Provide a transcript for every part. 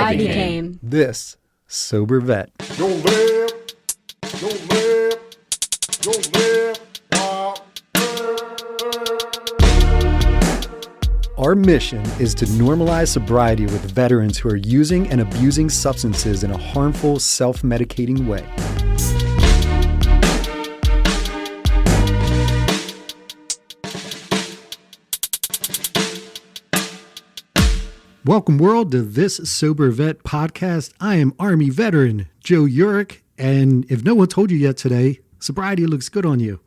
Sobriety came. This sober vet. Don't live, don't live, don't live. Our mission is to normalize sobriety with veterans who are using and abusing substances in a harmful, self-medicating way. Welcome, world, to this Sober Vet podcast. I am Army veteran Joe Urick, and if no one told you yet today, sobriety looks good on you.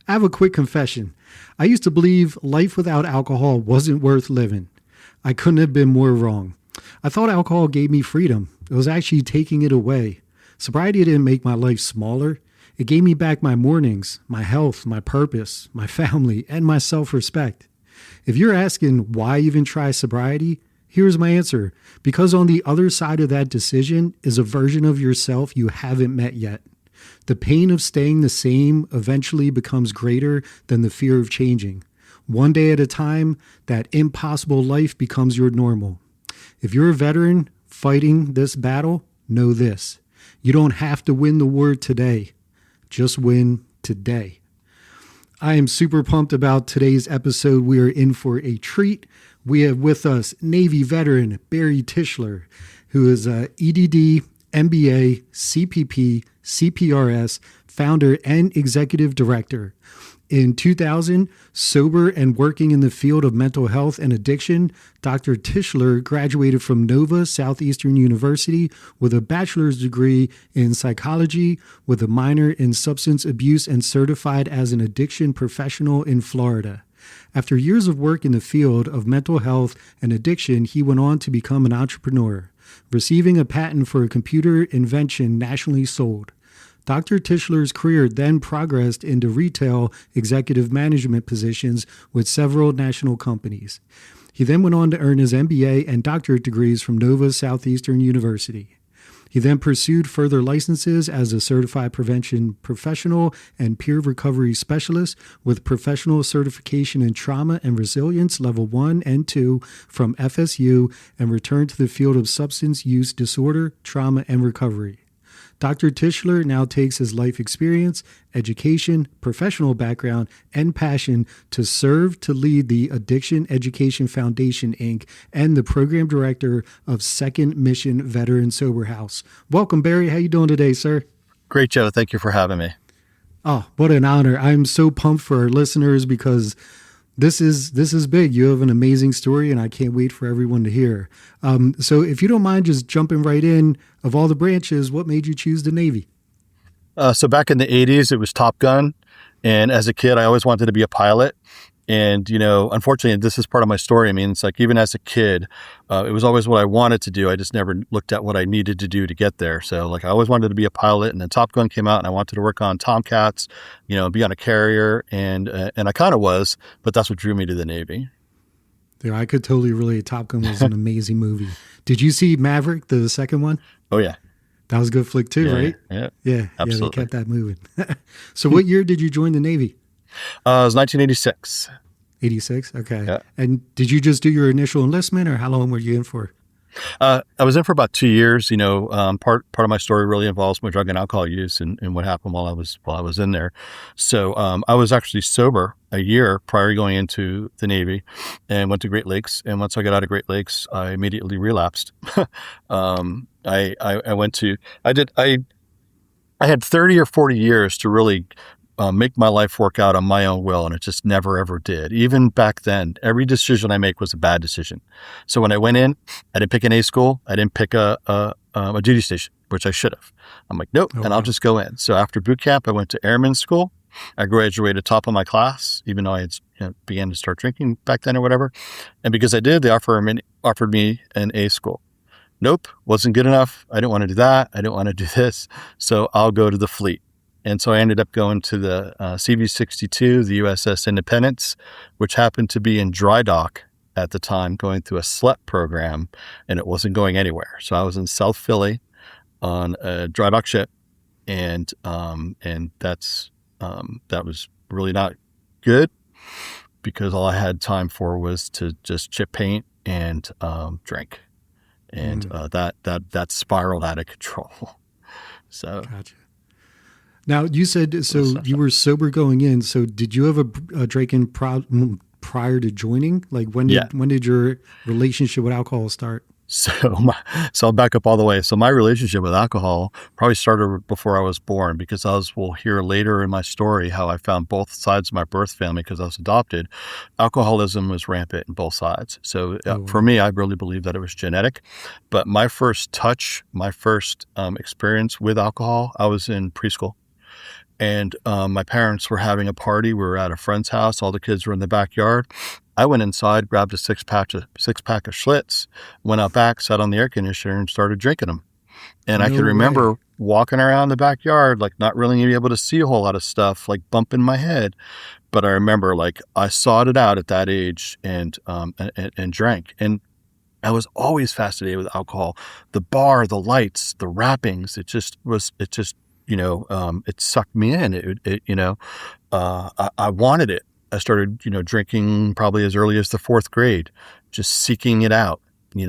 I have a quick confession. I used to believe life without alcohol wasn't worth living. I couldn't have been more wrong. I thought alcohol gave me freedom. It was actually taking it away. Sobriety didn't make my life smaller. It gave me back my mornings, my health, my purpose, my family, and my self-respect. If you're asking why even try sobriety, here's my answer. Because on the other side of that decision is a version of yourself you haven't met yet. The pain of staying the same eventually becomes greater than the fear of changing. One day at a time, that impossible life becomes your normal. If you're a veteran fighting this battle, know this. You don't have to win the war today. Just win today. I am super pumped about today's episode. We are in for a treat. We have with us Navy veteran Barry Tischler, who is a EDD, MBA, CPP, CPRS, founder and executive director. In 2000, sober and working in the field of mental health and addiction, Dr. Tischler graduated from Nova Southeastern University with a bachelor's degree in psychology with a minor in substance abuse and certified as an addiction professional in Florida. After years of work in the field of mental health and addiction, he went on to become an entrepreneur, receiving a patent for a computer invention nationally sold. Dr. Tischler's career then progressed into retail executive management positions with several national companies. He then went on to earn his MBA and doctorate degrees from Nova Southeastern University. He then pursued further licenses as a certified prevention professional and peer recovery specialist with professional certification in trauma and resilience level 1 and 2 from FSU, and returned to the field of substance use disorder, trauma, and recovery. Dr. Tischler now takes his life experience, education, professional background, and passion to serve to lead the Addiction Education Foundation, Inc., and the program director of Second Mission Veteran Sober House. Welcome, Barry. How you doing today, sir? Great, Joe. Thank you for having me. Oh, what an honor. I'm so pumped for our listeners because this is big. You have an amazing story, and I can't wait for everyone to hear. So if you don't mind just jumping right in, of all the branches, what made you choose the Navy? So back in the 80s, it was Top Gun. And as a kid, I always wanted to be a pilot. And, unfortunately, this is part of my story. I mean, it's like even as a kid, it was always what I wanted to do. I just never looked at what I needed to do to get there. So I always wanted to be a pilot, and then Top Gun came out and I wanted to work on Tomcats, be on a carrier. And I kind of was, but that's what drew me to the Navy. Yeah, I could totally relate. Top Gun was an amazing movie. Did you see Maverick, the second one? Oh, yeah. That was a good flick too, right? Yeah, absolutely. Yeah, they kept that moving. So what year did you join the Navy? It was 1986. 86? Okay. Yeah. And did you just do your initial enlistment, or how long were you in for? I was in for about 2 years. Part of my story really involves my drug and alcohol use and what happened while I was in there. So I was actually sober a year prior to going into the Navy, and went to Great Lakes. And once I got out of Great Lakes, I immediately relapsed. I had 30 or 40 years to really make my life work out on my own will, and it just never, ever did. Even back then, every decision I make was a bad decision. So when I went in, I didn't pick an A school. I didn't pick a duty station, which I should have. I'm like, nope, and I'll just go in. So after boot camp, I went to airman school. I graduated top of my class, even though I had began to start drinking back then or whatever. And because I did, they offered me an A school. Nope, wasn't good enough. I didn't want to do that. I didn't want to do this. So I'll go to the fleet. And so I ended up going to the CV-62, the USS Independence, which happened to be in dry dock at the time, going through a SLEP program, and it wasn't going anywhere. So I was in South Philly on a dry dock ship, and that was really not good, because all I had time for was to just chip paint and drink. And that spiraled out of control. So Gotcha. Now you said so you were sober going in. So did you have a drinking prior to joining? Like when yeah. did your relationship with alcohol start? So I'll back up all the way. So my relationship with alcohol probably started before I was born, because we'll hear later in my story how I found both sides of my birth family, because I was adopted. Alcoholism was rampant in both sides. So for me, I really believe that it was genetic. But my first experience with alcohol, I was in preschool. And my parents were having a party. We were at a friend's house. All the kids were in the backyard. I went inside, grabbed a six pack of Schlitz, went out back, sat on the air conditioner, and started drinking them. And I can remember walking around the backyard, like not really able to see a whole lot of stuff, like bumping my head. But I remember, like, I sought it out at that age and drank. And I was always fascinated with alcohol. The bar, the lights, the wrappings. It sucked me in. I wanted it. I started, drinking probably as early as the 4th grade, just seeking it out,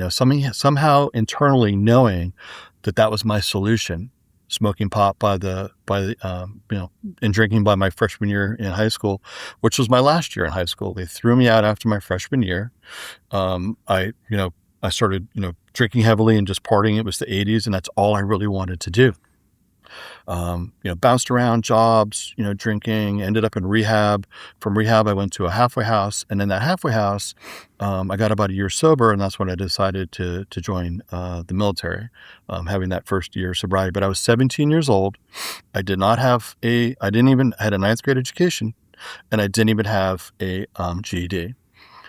somehow internally knowing that was my solution. Smoking pot and drinking by my freshman year in high school, which was my last year in high school. They threw me out after my freshman year. I started, drinking heavily and just partying. It was the 80s, and that's all I really wanted to do. Bounced around jobs, drinking, ended up in rehab. From rehab, I went to a halfway house. And in that halfway house, I got about a year sober. And that's when I decided to join the military, having that first year of sobriety. But I was 17 years old. I had a 9th grade education, and I didn't even have a GED.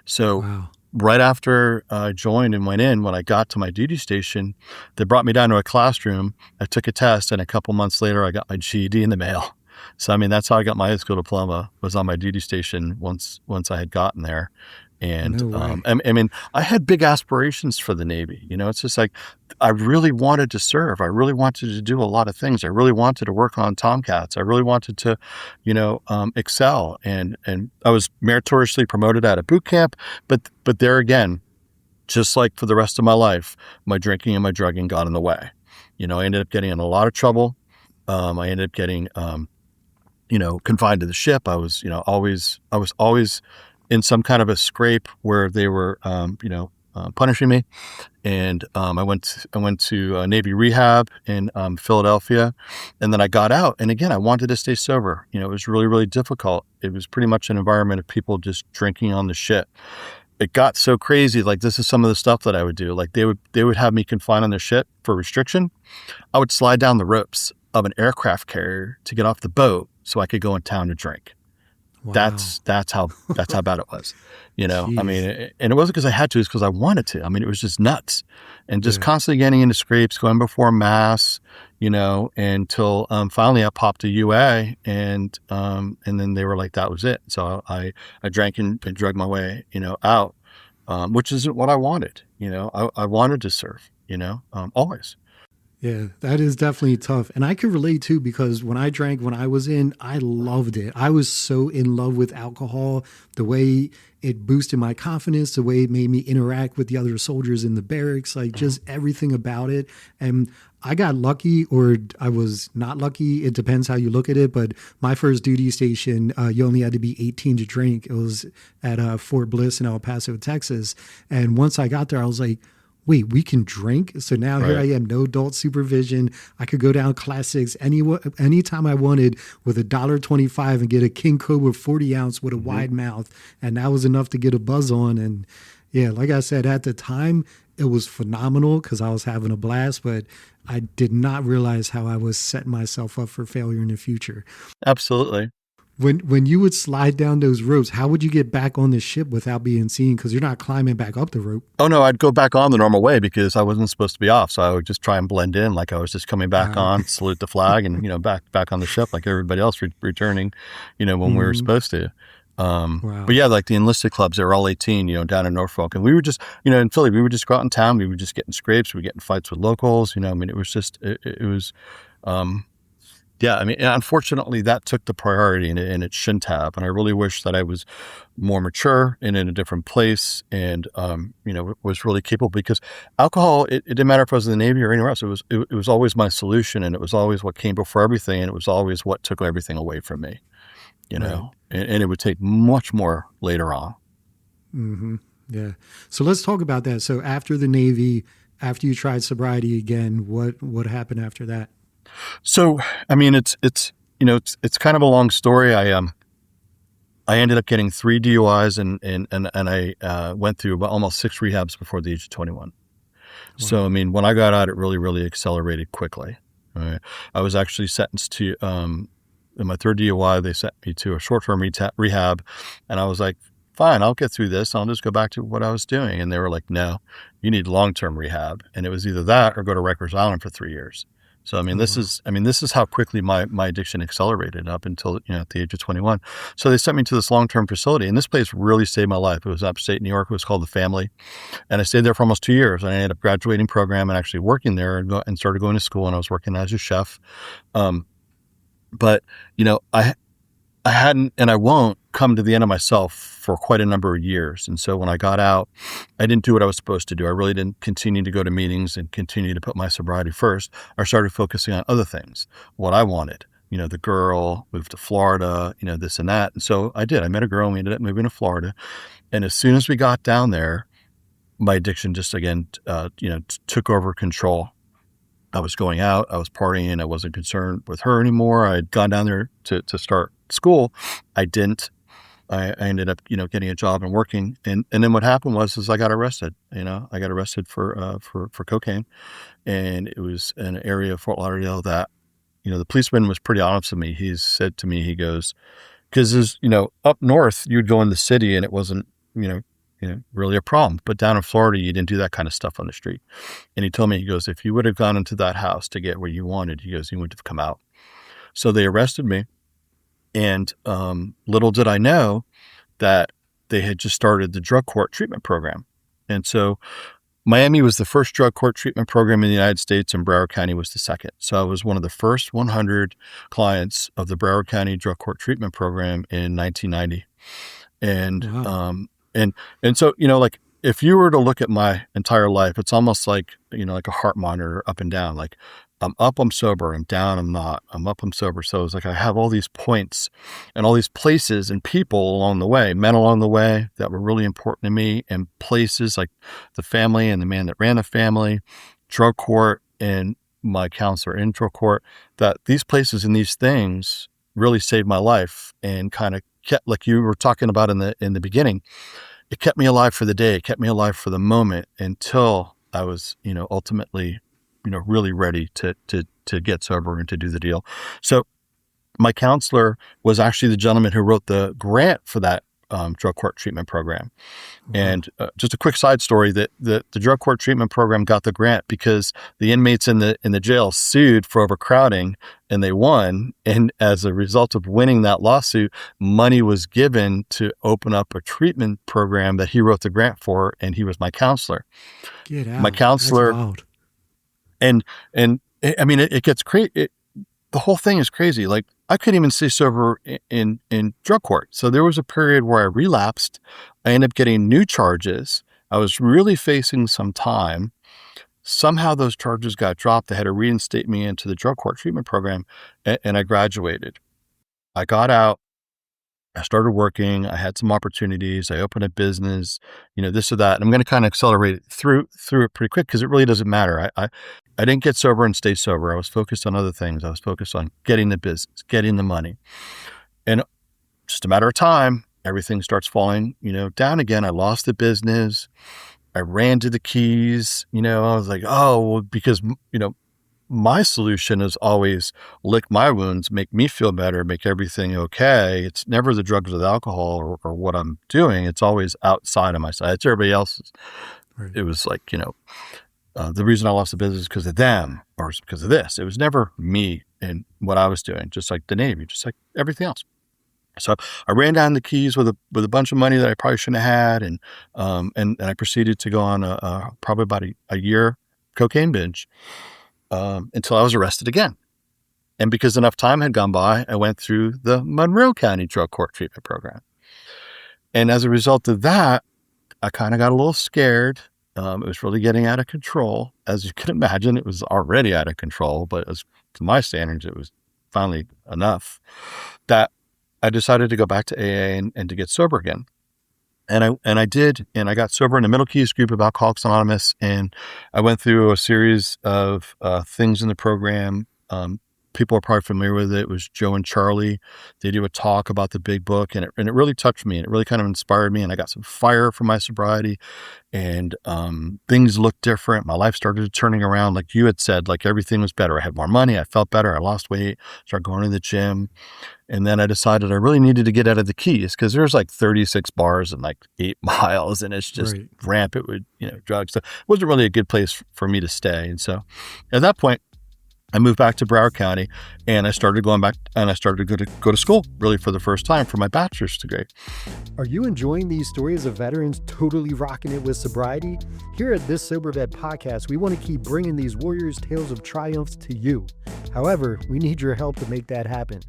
So right after I joined and went in, when I got to my duty station, they brought me down to a classroom. I took a test, and a couple months later, I got my GED in the mail. So, that's how I got my high school diploma, was on my duty station once I had gotten there. And I had big aspirations for the Navy. It's just like, I really wanted to serve. I really wanted to do a lot of things. I really wanted to work on Tomcats. I really wanted to, excel. And I was meritoriously promoted out of boot camp. But there again, just like for the rest of my life, my drinking and my drugging got in the way. I ended up getting in a lot of trouble. I ended up getting, confined to the ship. I was always in some kind of a scrape where they were, punishing me. And I went to Navy rehab in Philadelphia, and then I got out. And again, I wanted to stay sober. It was really, really difficult. It was pretty much an environment of people just drinking on the ship. It got so crazy. Like, this is some of the stuff that I would do. Like, they would have me confined on the ship for restriction. I would slide down the ropes of an aircraft carrier to get off the boat so I could go in town to drink. Wow. That's how bad it was, Jeez. And it wasn't because I had to, it's because I wanted to. It was just nuts, and just constantly getting into scrapes, going before mass, until finally I popped a UA, and then they were like, that was it. So I drank and drugged my way, out, which isn't what I wanted. I wanted to serve, always. Yeah, that is definitely tough. And I could relate too, because when I drank, when I was in, I loved it. I was so in love with alcohol, the way it boosted my confidence, the way it made me interact with the other soldiers in the barracks, like just everything about it. And I got lucky, or I was not lucky. It depends how you look at it. But my first duty station, you only had to be 18 to drink. It was at Fort Bliss in El Paso, Texas. And once I got there, I was like, wait, we can drink? So now here I am, no adult supervision. I could go down classics anytime I wanted with $1.25 and get a King Cobra 40 ounce with a wide mouth. And that was enough to get a buzz on. And yeah, like I said, at the time, it was phenomenal because I was having a blast, but I did not realize how I was setting myself up for failure in the future. Absolutely. When you would slide down those ropes, how would you get back on the ship without being seen? Because you're not climbing back up the rope. Oh, no, I'd go back on the normal way because I wasn't supposed to be off. So I would just try and blend in like I was just coming back on, salute the flag, and, back on the ship like everybody else returning, when we were supposed to. But yeah, like the enlisted clubs, they were all 18, down in Norfolk. And we were just, in Philly, we would just go out in town. We would just get in scrapes. We would get in fights with locals. It was just, it was, Yeah, I mean, unfortunately, that took the priority, and it shouldn't have. And I really wish that I was more mature and in a different place, and was really capable. Because alcohol, it didn't matter if I was in the Navy or anywhere else. It was always my solution, and it was always what came before everything, and it was always what took everything away from me. Right. And it would take much more later on. Mm-hmm. Yeah. So let's talk about that. So after the Navy, after you tried sobriety again, what happened after that? So, I mean, it's kind of a long story. I ended up getting 3 DUIs, and I went through about almost 6 rehabs before the age of 21. So, I Wow. mean, when I got out, it really accelerated quickly. Right? I was actually sentenced to, in my 3rd DUI, they sent me to a short-term rehab, and I was like, fine, I'll get through this. I'll just go back to what I was doing. And they were like, no, you need long-term rehab. And it was either that or go to Rikers Island for 3 years. So, Oh wow. this is how quickly my addiction accelerated up until, at the age of 21. So they sent me to this long-term facility, and this place really saved my life. It was upstate New York. It was called The Family. And I stayed there for almost 2 years. And I ended up graduating program and actually working there, and started going to school, and I was working as a chef. Um, but, I hadn't, and I won't, come to the end of myself for quite a number of years. And so when I got out, I didn't do what I was supposed to do. I really didn't continue to go to meetings and continue to put my sobriety first. I started focusing on other things, what I wanted. The girl, moved to Florida, this and that. And so I did. I met a girl, and we ended up moving to Florida. And as soon as we got down there, my addiction just again, took over control. I was going out, I was partying, I wasn't concerned with her anymore. I had gone down there to start school. I didn't. I ended up, getting a job and working. And then what happened is I got arrested. I got arrested for cocaine. And it was an area of Fort Lauderdale that, the policeman was pretty honest with me. He said to me, he goes, because up north, you'd go in the city and it wasn't, really a problem. But down in Florida, you didn't do that kind of stuff on the street. And he told me, he goes, if you would have gone into that house to get what you wanted, he goes, you wouldn't have come out. So they arrested me. And little did I know that they had just started the drug court treatment program. And so Miami was the first drug court treatment program in the United States, and Broward County was the second. So I was one of the first 100 clients of the Broward County drug court treatment program in 1990. And, Wow. and so, like, if you were to look at my entire life, it's almost like, like a heart monitor, up and down. Like, I'm up, I'm sober, I'm down, I'm not, I'm up, I'm sober. So it's like I have all these points and all these places and people along the way, men along the way that were really important to me, and places like the family and the man that ran the family, drug court, and my counselor in drug court, that these places and these things really saved my life, and kind of kept, like you were talking about in the beginning, it kept me alive for the day. It kept me alive for the moment until I was, ultimately, really ready to get sober and to do the deal. So my counselor was actually the gentleman who wrote the grant for that drug court treatment program. Wow. And just a quick side story, that the drug court treatment program got the grant because the inmates in the jail sued for overcrowding, and they won. And as a result of winning that lawsuit, money was given to open up a treatment program that he wrote the grant for, and he was my counselor. Get My out. That's counselor, wild. and I mean, it gets crazy. The whole thing is crazy. Like, I couldn't even stay sober in drug court. So there was a period where I relapsed. I ended up getting new charges. I was really facing some time. Somehow those charges got dropped. They had to reinstate me into the drug court treatment program, and I graduated. I got out. I started working. I had some opportunities. I opened a business, this or that. And I'm going to kind of accelerate it through it pretty quick, because it really doesn't matter. I didn't get sober and stay sober. I was focused on other things. I was focused on getting the business, getting the money. And just a matter of time, everything starts falling, down again. I lost the business. I ran to the keys. I was like, oh, well, because, my solution is always lick my wounds, make me feel better, make everything okay. It's never the drugs or the alcohol or what I'm doing. It's always outside of myself. It's everybody else's. Right. It was like, the reason I lost the business is because of them, or it's because of this. It was never me and what I was doing, just like the Navy, just like everything else. So I ran down the keys with a bunch of money that I probably shouldn't have had, and I proceeded to go on probably about a year cocaine binge, until I was arrested again. And because enough time had gone by, I went through the Monroe County Drug Court Treatment Program. And as a result of that, I kind of got a little scared. It was really getting out of control. As you can imagine, it was already out of control, but to my standards, it was finally enough that I decided to go back to AA and to get sober again. And I did, and I got sober in the Middle Keys group of Alcoholics Anonymous, and I went through a series of things in the program. People are probably familiar with it. It was Joe and Charlie. They do a talk about the big book, and it really touched me, and it really kind of inspired me, and I got some fire from my sobriety, and things looked different. My life started turning around, like you had said, like everything was better. I had more money. I felt better. I lost weight, started going to the gym. And then I decided I really needed to get out of the Keys because there's like 36 bars and like 8 miles, and it's just rampant with, drugs. So it wasn't really a good place for me to stay. And so at that point, I moved back to Broward County, and I started going back, and I started to go to school really for the first time for my bachelor's degree. Are you enjoying these stories of veterans totally rocking it with sobriety? Here at This Sober Vet podcast, we want to keep bringing these warriors' tales of triumphs to you. However, we need your help to make that happen.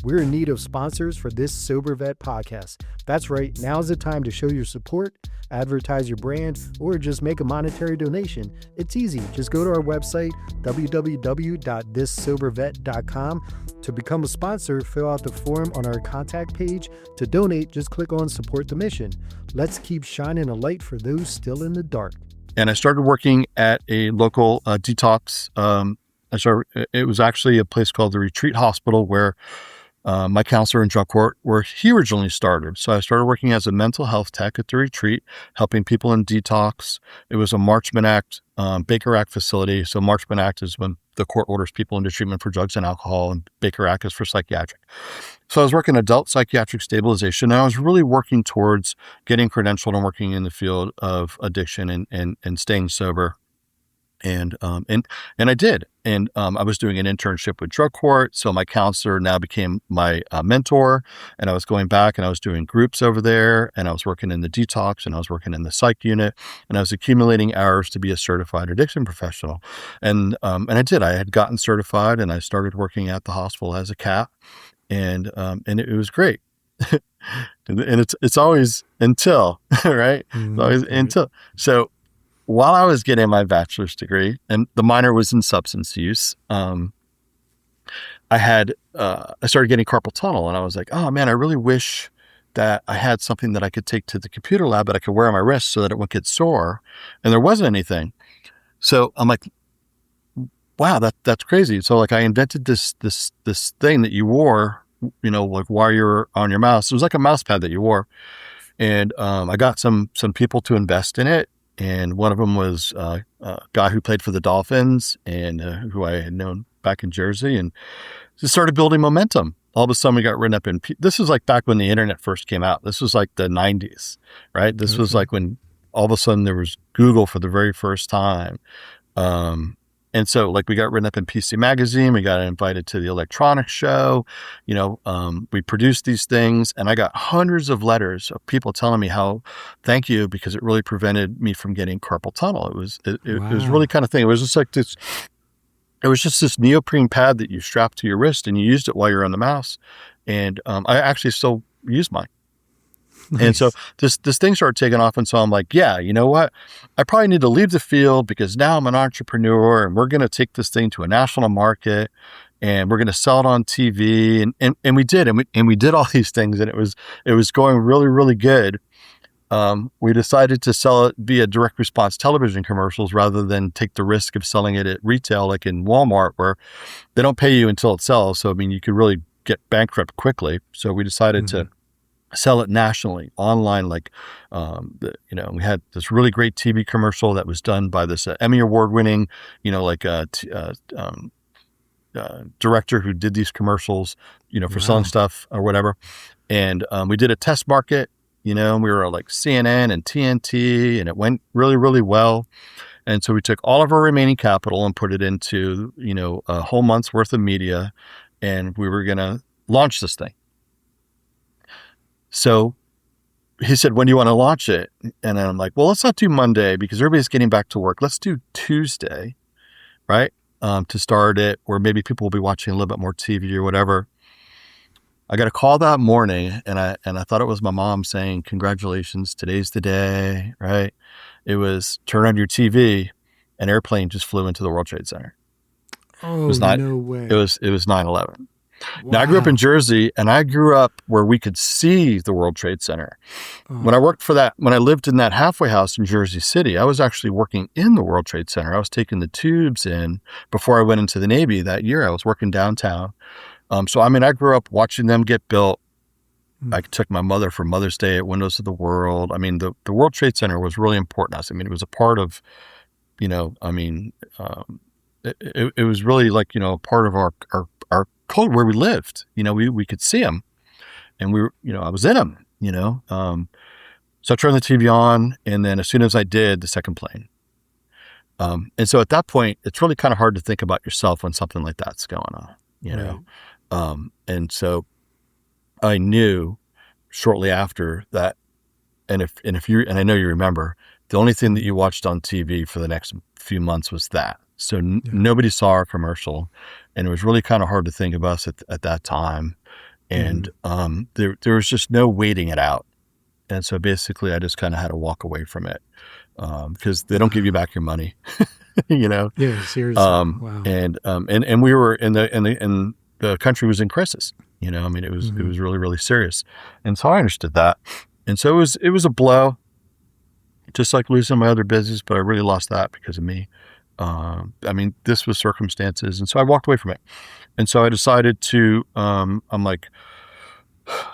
We're in need of sponsors for This Sober Vet podcast. That's right, now's the time to show your support, advertise your brand, or just make a monetary donation. It's easy. Just go to our website, www.thissobervet.com. To become a sponsor, fill out the form on our contact page. To donate, just click on Support the Mission. Let's keep shining a light for those still in the dark. And I started working at a local detox. It was actually a place called the Retreat Hospital where my counselor in drug court, where he originally started. So I started working as a mental health tech at the retreat, helping people in detox. It was a Marchman Act, Baker Act facility. So Marchman Act is when the court orders people into treatment for drugs and alcohol, and Baker Act is for psychiatric. So I was working adult psychiatric stabilization, and I was really working towards getting credentialed and working in the field of addiction and staying sober. And I did. And I was doing an internship with drug court. So my counselor now became my mentor, and I was going back and I was doing groups over there, and I was working in the detox, and I was working in the psych unit, and I was accumulating hours to be a certified addiction professional. And I did. I had gotten certified, and I started working at the hospital as a CAP, and it was great. And it's always until, right? It's always until. So while I was getting my bachelor's degree, and the minor was in substance use, I started getting carpal tunnel, and I was like, oh man, I really wish that I had something that I could take to the computer lab that I could wear on my wrist so that it wouldn't get sore. And there wasn't anything. So I'm like, wow, that's crazy. So like I invented this thing that you wore, like while you're on your mouse. It was like a mouse pad that you wore. And I got some people to invest in it. And one of them was a guy who played for the Dolphins and who I had known back in Jersey, and just started building momentum. All of a sudden we got written up in, this was like back when the internet first came out. This was like the 90s, right? This was like when all of a sudden there was Google for the very first time. And so like we got written up in PC Magazine, we got invited to the electronics show, we produced these things, and I got hundreds of letters of people telling me how thank you, because it really prevented me from getting carpal tunnel. It was really kind of thing. It was just like this, it was just this neoprene pad that you strapped to your wrist and you used it while you're on the mouse. And I actually still use mine. Nice. And so this thing started taking off. And so I'm like, yeah, you know what? I probably need to leave the field because now I'm an entrepreneur, and we're going to take this thing to a national market, and we're going to sell it on TV. And we did. And we did all these things, and it was going really, really good. We decided to sell it via direct response television commercials rather than take the risk of selling it at retail, like in Walmart, where they don't pay you until it sells. So, I mean, you could really get bankrupt quickly. So we decided to sell it nationally, online. Like, we had this really great TV commercial that was done by this Emmy Award-winning, director who did these commercials, for selling stuff or whatever. And we did a test market, and we were like CNN and TNT, and it went really, really well. And so we took all of our remaining capital and put it into, a whole month's worth of media, and we were going to launch this thing. So he said, when do you want to launch it? And then I'm like, well, let's not do Monday because everybody's getting back to work. Let's do Tuesday, right? to start it, where maybe people will be watching a little bit more TV or whatever. I got a call that morning, and I thought it was my mom saying, "Congratulations, today's the day," right? It was, turn on your TV, an airplane just flew into the World Trade Center. Oh, It was not. no way. It was 9/11. Wow. Now I grew up in Jersey, and I grew up where we could see the World Trade Center. Oh. When I lived in that halfway house in Jersey City, I was actually working in the World Trade Center. I was taking the tubes in before I went into the Navy that year. I was working downtown. So, I mean, I grew up watching them get built. I took my mother for Mother's Day at Windows of the World. I mean, the World Trade Center was really important to us. I mean, it was a part of, it was really like, a part of our code where we lived. We could see them, and I was in them, so I turned the TV on, and then as soon as I did, the second plane. And so at that point, it's really kind of hard to think about yourself when something like that's going on, Right. And so I knew shortly after that, and I know you remember, the only thing that you watched on TV for the next few months was that. So nobody saw our commercial, and it was really kind of hard to think of us at that time. And there was just no waiting it out. And so basically I just kind of had to walk away from it, because they don't give you back your money, Yeah, seriously. Wow. And we were in the country was in crisis, it was really, really serious. And so I understood that. And so it was a blow, just like losing my other business, but I really lost that because of me. This was circumstances. And so I walked away from it. And so I decided to, I'm like,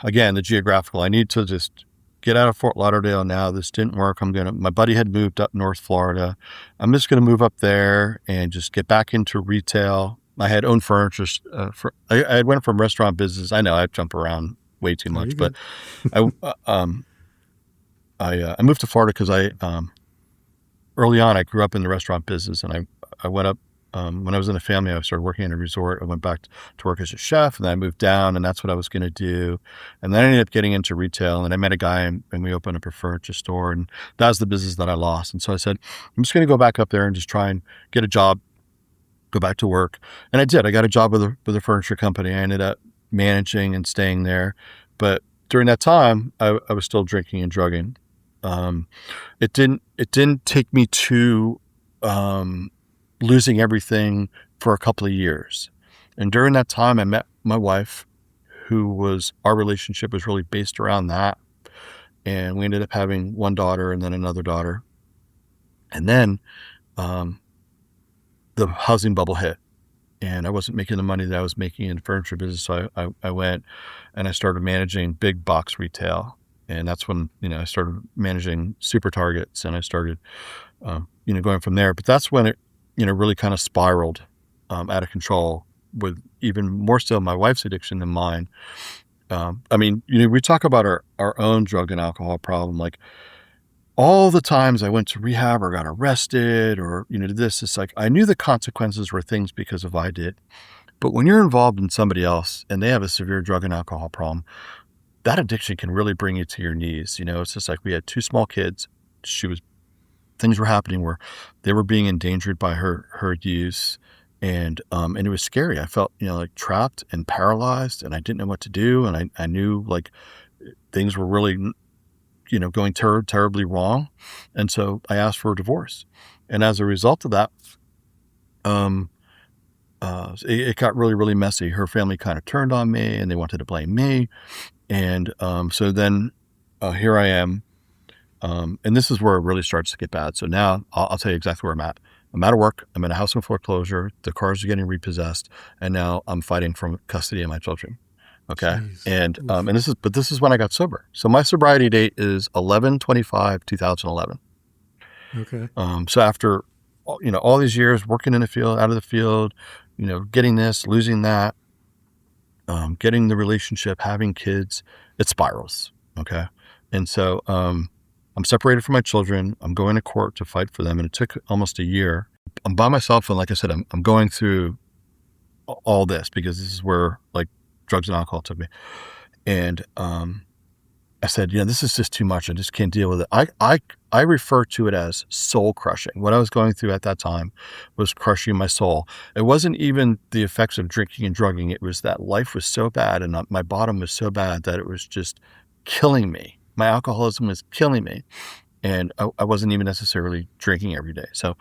again, the geographical, I need to just get out of Fort Lauderdale now. This didn't work. My buddy had moved up North Florida. I'm just going to move up there and just get back into retail. I had owned furniture. I went from restaurant business. I know I jump around way too much, but I moved to Florida because early on, I grew up in the restaurant business, and I went up, when I was in a family, I started working in a resort. I went back to work as a chef, and then I moved down, and that's what I was going to do. And then I ended up getting into retail, and I met a guy, and we opened up a furniture store, and that was the business that I lost. And so I said, I'm just going to go back up there and just try and get a job, go back to work. And I did. I got a job with a furniture company. I ended up managing and staying there. But during that time, I was still drinking and drugging. It didn't take me to losing everything for a couple of years. And during that time, I met my wife, our relationship was really based around that. And we ended up having one daughter and then another daughter. And then the housing bubble hit, and I wasn't making the money that I was making in the furniture business. So I went and I started managing big box retail. And that's when, I started managing super targets, and I started, going from there. But that's when it, really kind of spiraled out of control, with even more so my wife's addiction than mine. We talk about our own drug and alcohol problem. Like, all the times I went to rehab or got arrested or, did this, it's like, I knew the consequences were things because of I did. But when you're involved in somebody else and they have a severe drug and alcohol problem, that addiction can really bring you to your knees. It's just like, we had two small kids. Things were happening where they were being endangered by her use. And it was scary. I felt, like trapped and paralyzed, and I didn't know what to do. And I knew like things were really, going terribly wrong. And so I asked for a divorce. And as a result of that, it got really, really messy. Her family kind of turned on me, and they wanted to blame me. And so then here I am. And this is where it really starts to get bad. So now I'll tell you exactly where I'm at. I'm out of work. I'm in a house in foreclosure. The cars are getting repossessed. And now I'm fighting for custody of my children. Okay. Jeez. And this is when I got sober. So my sobriety date is 11/25/2011. Okay. So after, all these years working in the field, out of the field, getting this, losing that, getting the relationship, having kids, it spirals. Okay. And so, I'm separated from my children. I'm going to court to fight for them. And it took almost a year. I'm by myself. And like I said, I'm going through all this because this is where like drugs and alcohol took me. And, I said, this is just too much. I just can't deal with it. I I refer to it as soul crushing. What I was going through at that time was crushing my soul. It wasn't even the effects of drinking and drugging. It was that life was so bad and my bottom was so bad that it was just killing me. My alcoholism was killing me. And I wasn't even necessarily drinking every day. So a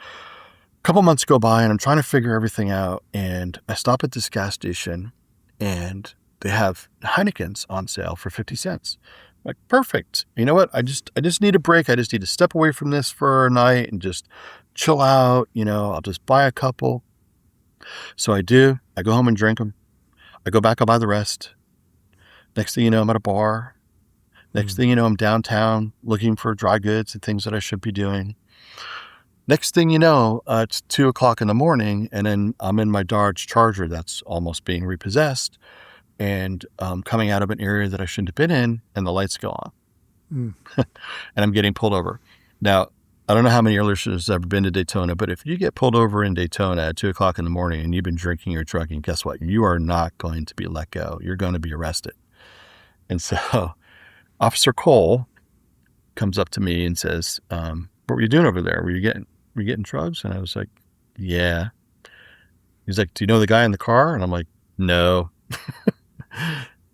couple months go by and I'm trying to figure everything out. And I stop at this gas station and they have Heineken's on sale for 50 cents. I'm like, perfect. You know what? I just need a break. I just need to step away from this for a night and just chill out. I'll just buy a couple. So I do. I go home and drink them. I go back, I'll buy the rest. Next thing you know, I'm at a bar. Next thing you know, I'm downtown looking for dry goods and things that I should be doing. Next thing you know, it's 2:00 in the morning, and then I'm in my Dodge Charger that's almost being repossessed, and coming out of an area that I shouldn't have been in, and the lights go on. And I'm getting pulled over. Now, I don't know how many of your listeners have ever been to Daytona, but if you get pulled over in Daytona at 2:00 in the morning and you've been drinking or drugging, guess what? You are not going to be let go. You're going to be arrested. And so Officer Cole comes up to me and says, what were you doing over there? Were you getting drugs? And I was like, yeah. He's like, do you know the guy in the car? And I'm like, no.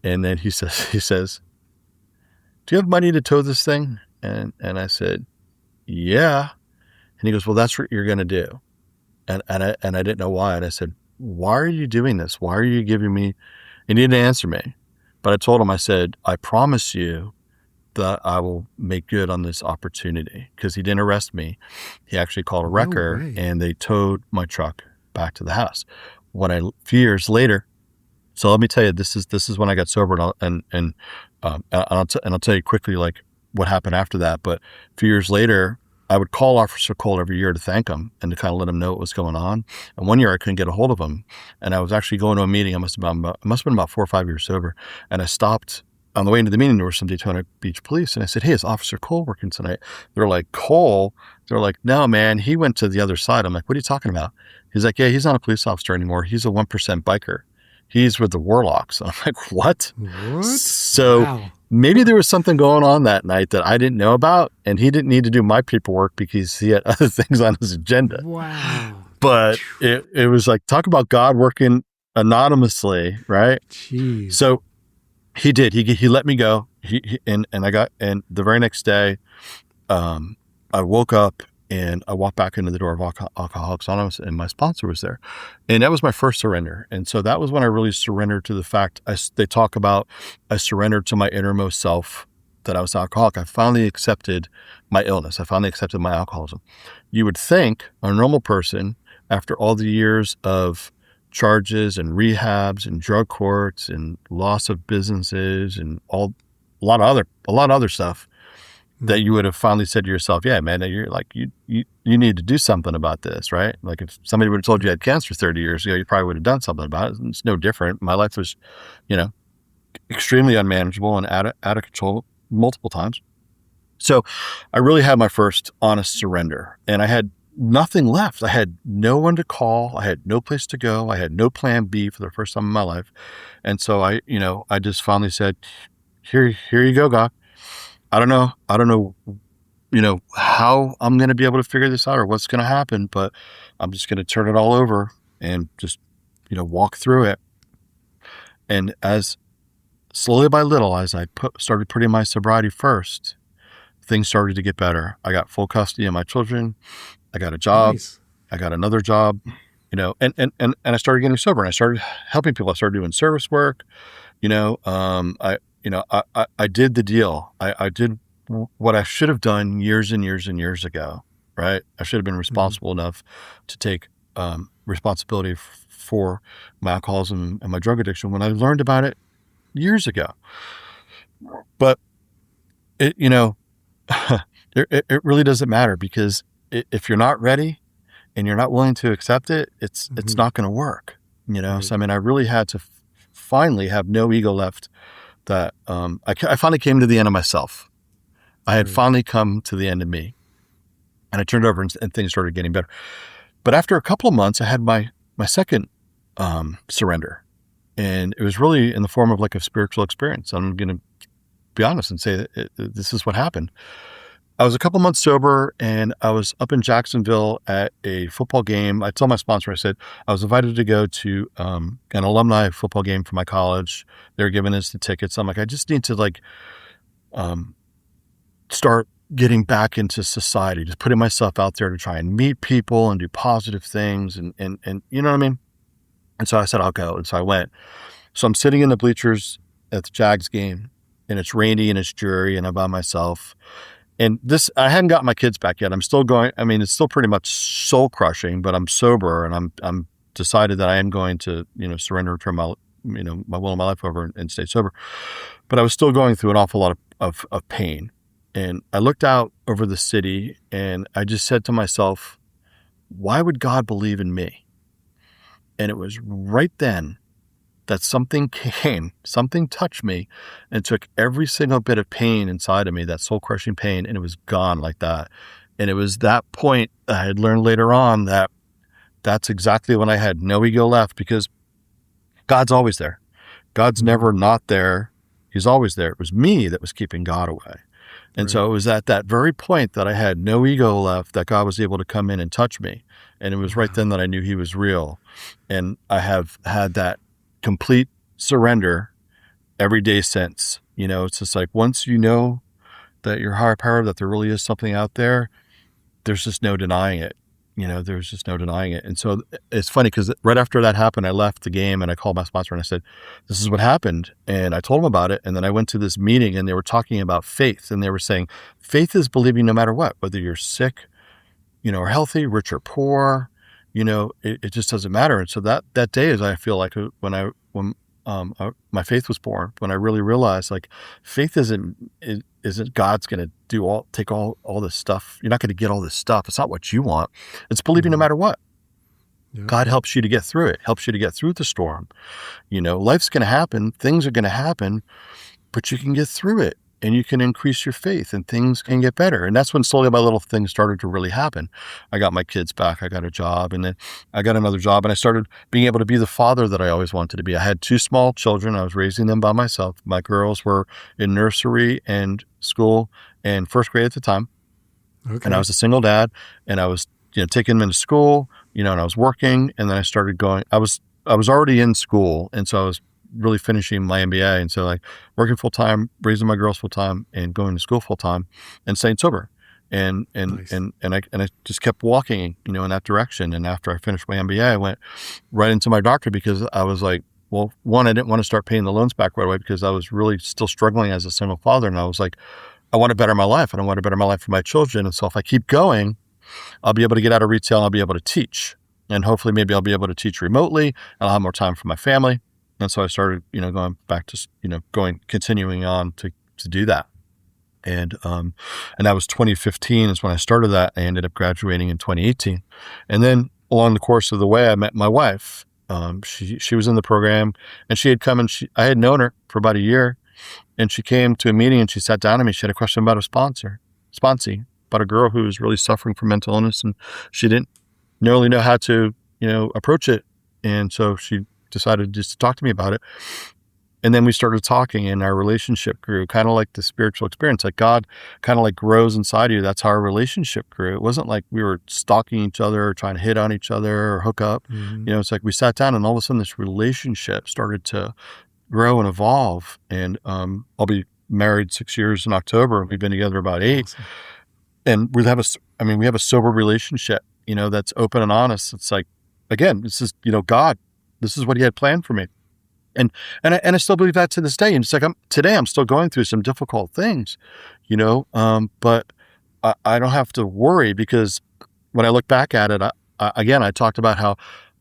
And then he says, do you have money to tow this thing? And I said, yeah. And he goes, well, that's what you're going to do. And I didn't know why. And I said, why are you doing this? Why are you giving me, and he didn't answer me. But I told him, I said, I promise you that I will make good on this opportunity, because he didn't arrest me. He actually called a wrecker and they towed my truck back to the house. A few years later, so let me tell you, this is when I got sober, and I'll tell you quickly like what happened after that. But a few years later, I would call Officer Cole every year to thank him and to kind of let him know what was going on. And one year I couldn't get a hold of him, and I was actually going to a meeting. I must have been about 4 or 5 years sober, and I stopped on the way into the meeting. There were some Daytona Beach police, and I said, hey, is Officer Cole working tonight? They're like, Cole? They're like, no, man, he went to the other side. I'm like, what are you talking about? He's like, yeah, he's not a police officer anymore. He's a 1% biker. He's with the Warlocks. I'm like, what? So maybe there was something going on that night that I didn't know about, and he didn't need to do my paperwork because he had other things on his agenda. Wow. But it was like, talk about God working anonymously, right? Jeez. So he did. He let me go. And the very next day, I woke up and I walked back into the door of Alcoholics Anonymous, and my sponsor was there. And that was my first surrender. And so that was when I really surrendered to the fact, they talk about, I surrendered to my innermost self that I was an alcoholic. I finally accepted my illness. I finally accepted my alcoholism. You would think a normal person, after all the years of charges and rehabs and drug courts and loss of businesses and a lot of other stuff, that you would have finally said to yourself, yeah, man, you're like, you need to do something about this, right? Like if somebody would have told you had cancer 30 years ago, you probably would have done something about it. It's no different. My life was, extremely unmanageable and out of control multiple times. So I really had my first honest surrender, and I had nothing left. I had no one to call. I had no place to go. I had no plan B for the first time in my life. And so I just finally said, here you go, God. I don't know, how I'm going to be able to figure this out or what's going to happen, but I'm just going to turn it all over and just, walk through it. And as slowly by little, as I started putting my sobriety first, things started to get better. I got full custody of my children. I got a job. Nice. I got another job, and I started getting sober, and I started helping people. I started doing service work. I did the deal. I did what I should have done years and years and years ago, right? I should have been responsible enough to take responsibility for my alcoholism and my drug addiction when I learned about it years ago. But it really doesn't matter, because if you're not ready and you're not willing to accept it, it's not going to work, Right. So, I really had to finally have no ego left. That I finally came to the end of myself. I had finally come to the end of me, and I turned over and things started getting better. But after a couple of months, I had my second surrender, and it was really in the form of like a spiritual experience. I'm going to be honest and say that this is what happened. I was a couple months sober, and I was up in Jacksonville at a football game. I told my sponsor, I said, I was invited to go to an alumni football game for my college. They were giving us the tickets. I'm like, I just need to um, start getting back into society, just putting myself out there to try and meet people and do positive things. And you know what I mean? And so I said, I'll go. And so I went. So I'm sitting in the bleachers at the Jags game, and it's rainy and it's dreary, and I'm by myself. And this, I hadn't gotten my kids back yet. I'm still going. I mean, it's still pretty much soul crushing, but I'm sober, and I'm decided that I am going to, surrender, turn my, my will and my life over, and stay sober. But I was still going through an awful lot of pain. And I looked out over the city, and I just said to myself, why would God believe in me? And it was right then that something came, something touched me and took every single bit of pain inside of me, that soul crushing pain, and it was gone like that. And it was that point I had learned later on that that's exactly when I had no ego left, because God's always there. God's never not there. He's always there. It was me that was keeping God away. And so it was at that very point that I had no ego left that God was able to come in and touch me. And it was right then that I knew he was real. And I have had that complete surrender every day since. It's just like, once you know that you're higher power, that there really is something out there, there's just no denying it. There's just no denying it. And so it's funny because right after that happened, I left the game and I called my sponsor and I said, this is what happened. And I told him about it. And then I went to this meeting and they were talking about faith, and they were saying, faith is believing no matter what, whether you're sick, or healthy, rich or poor, it just doesn't matter. And so that day is, I feel like when my faith was born, when I really realized, like, faith isn't God's going to take all this stuff. You're not going to get all this stuff. It's not what you want. It's believing no matter what. Yeah. God helps you to get through it, helps you to get through the storm. Life's going to happen. Things are going to happen, but you can get through it. And you can increase your faith and things can get better. And that's when slowly by little things started to really happen. I got my kids back. I got a job, and then I got another job, and I started being able to be the father that I always wanted to be. I had 2 small children. I was raising them by myself. My girls were in nursery and school and first grade at the time. Okay. And I was a single dad, and I was, taking them into school, and I was working, and then I started going, I was already in school. And so I was really finishing my MBA. And so, like, working full time, raising my girls full time, and going to school full time, and staying sober. And nice. and I just kept walking, in that direction. And after I finished my MBA, I went right into my doctorate, because I was like, well, one, I didn't want to start paying the loans back right away, because I was really still struggling as a single father. And I was like, I want to better my life, and I want to better my life for my children. And so if I keep going, I'll be able to get out of retail, and I'll be able to teach. And hopefully maybe I'll be able to teach remotely, and I'll have more time for my family. And so I started, going back to, continuing on to do that. And that was 2015 is when I started that. I ended up graduating in 2018. And then along the course of the way, I met my wife. She was in the program, and she had come, and I had known her for about a year, and she came to a meeting and she sat down to me. She had a question about a sponsee, about a girl who was really suffering from mental illness, and she didn't really know how to, approach it. And so she decided just to talk to me about it. And then we started talking, and our relationship grew, kind of like the spiritual experience. Like, God kind of like grows inside you. That's how our relationship grew. It wasn't like we were stalking each other or trying to hit on each other or hook up. Mm-hmm. It's like we sat down, and all of a sudden this relationship started to grow and evolve. And I'll be married 6 years in October. We've been together about 8. Awesome. And we have a sober relationship, that's open and honest. It's like, again, this is, God. This is what he had planned for me. And I still believe that to this day. And it's like, today I'm still going through some difficult things, but I don't have to worry, because when I look back at it, I talked about how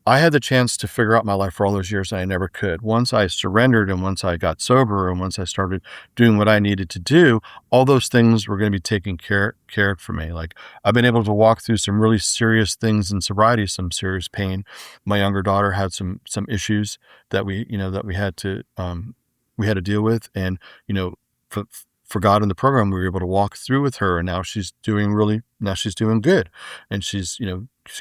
I had the chance to figure out my life for all those years, and I never could. Once I surrendered, and once I got sober, and once I started doing what I needed to do, all those things were going to be taken care for me. Like, I've been able to walk through some really serious things in sobriety, some serious pain. My younger daughter had some issues that we had to deal with, and for God in the program, we were able to walk through with her, and now she's doing good, and she's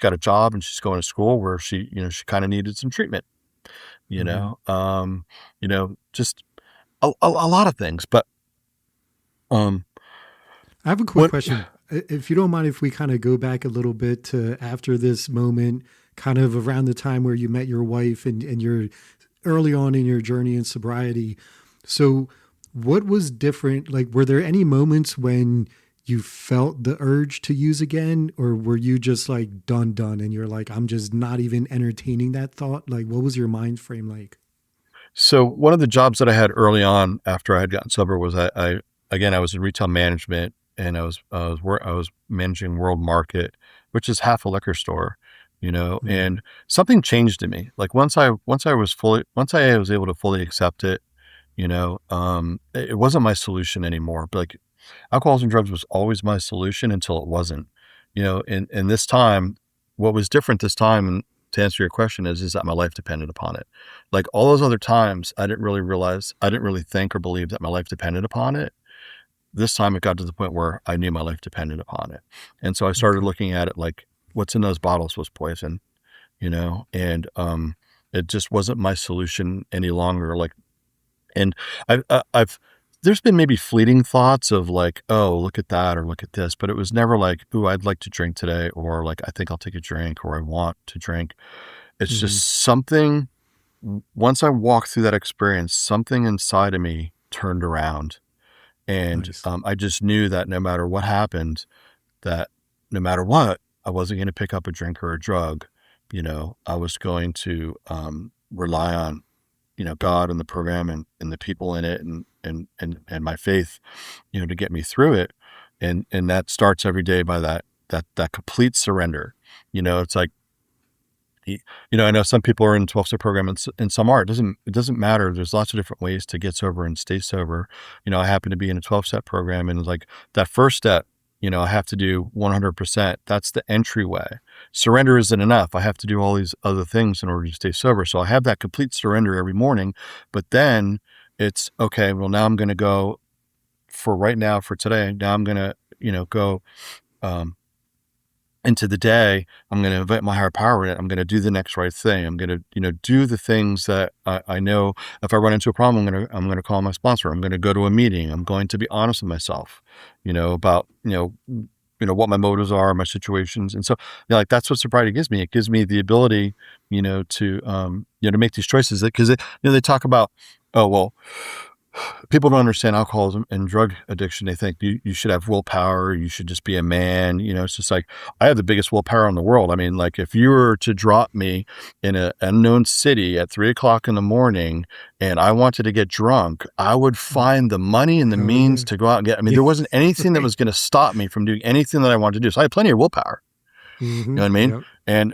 got a job, and she's going to school where she kind of needed some treatment, just a lot of things. But I have a quick What? question. If you don't mind, if we kind of go back a little bit to after this moment, kind of around the time where you met your wife and you're early on in your journey in sobriety. So, what was different? Like, were there any moments when you felt the urge to use again, or were you just like done, and you're like, I'm just not even entertaining that thought? Like, what was your mind frame like? So one of the jobs that I had early on after I had gotten sober was I again I was in retail management, and I was managing World Market, which is half a liquor store, Mm, and something changed in me. Like once I was able to fully accept it, it wasn't my solution anymore. But like alcohols and drugs was always my solution until it wasn't. And this time, what was different this time, and to answer your question, is that my life depended upon it. Like all those other times, I didn't really think or believe that my life depended upon it. This time it got to the point where I knew my life depended upon it. And so I started okay. looking at it like what's in those bottles was poison, and it just wasn't my solution any longer. Like, and I've there's been maybe fleeting thoughts of like, oh, look at that or look at this, but it was never like, ooh, I'd like to drink today, or like, I think I'll take a drink, or I want to drink. It's just Hmm. something. Once I walked through that experience, something inside of me turned around, and Nice. I just knew that no matter what happened, that no matter what, I wasn't going to pick up a drink or a drug. I was going to rely on God and the program and the people in it and my faith, to get me through it. And that starts every day by that complete surrender. It's like, I know some people are in 12-step program and some are. It doesn't matter. There's lots of different ways to get sober and stay sober. I happen to be in a 12-step program, and it's like that first step, I have to do 100%. That's the entryway. Surrender isn't enough. I have to do all these other things in order to stay sober. So I have that complete surrender every morning, but then it's okay. Well, now I'm going to go for right now for today. Now I'm going to, go, um, into the day. I'm going to invite my higher power in it. I'm going to do the next right thing. I'm going to, do the things that I know if I run into a problem, I'm going to call my sponsor. I'm going to go to a meeting. I'm going to be honest with myself, about, what my motives are, my situations. And so, like, that's what sobriety gives me. It gives me the ability, to make these choices because, they talk about, oh, well, people don't understand alcoholism and drug addiction. They think you should have willpower. You should just be a man. It's just like, I have the biggest willpower in the world. I mean, like if you were to drop me in an unknown city at 3 o'clock in the morning and I wanted to get drunk, I would find the money and the Oh means yeah. to go out and get, I mean, Yeah. there wasn't anything that Right. was going to stop me from doing anything that I wanted to do. So I had plenty of willpower. You Hmm. know what I mean? Yep. And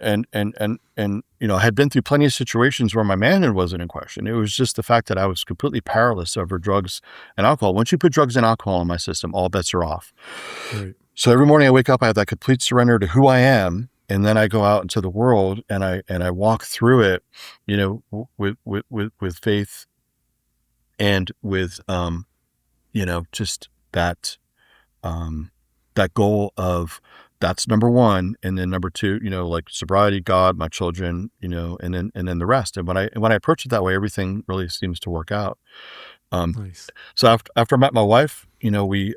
I had been through plenty of situations where my manhood wasn't in question. It was just the fact that I was completely powerless over drugs and alcohol. Once you put drugs and alcohol in my system, all bets are off. Right. So every morning I wake up, I have that complete surrender to who I am, and then I go out into the world and I walk through it, with faith and with just um, that goal of that's number one, and then number two, like sobriety, God, my children, and then the rest. And when I approach it that way, everything really seems to work out. Um, Nice. so after I met my wife, we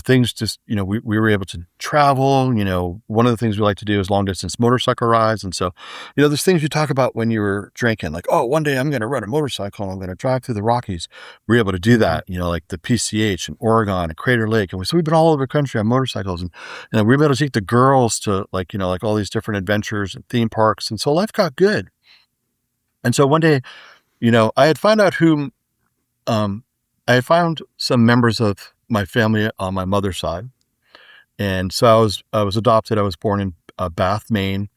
things just, we were able to travel. One of the things we like to do is long distance motorcycle rides. And so, there's things you talk about when you were drinking, like, oh, one day I'm going to ride a motorcycle and I'm going to drive through the Rockies. We're able to do Hmm. that, like the PCH and Oregon and Crater Lake. And so we've been all over the country on motorcycles, and, we were able to take the girls to like all these different adventures and theme parks. And so life got good. And so one day, I had found out um, I had found some members of my family on my mother's side. And so I was adopted. I was born in Bath, Maine,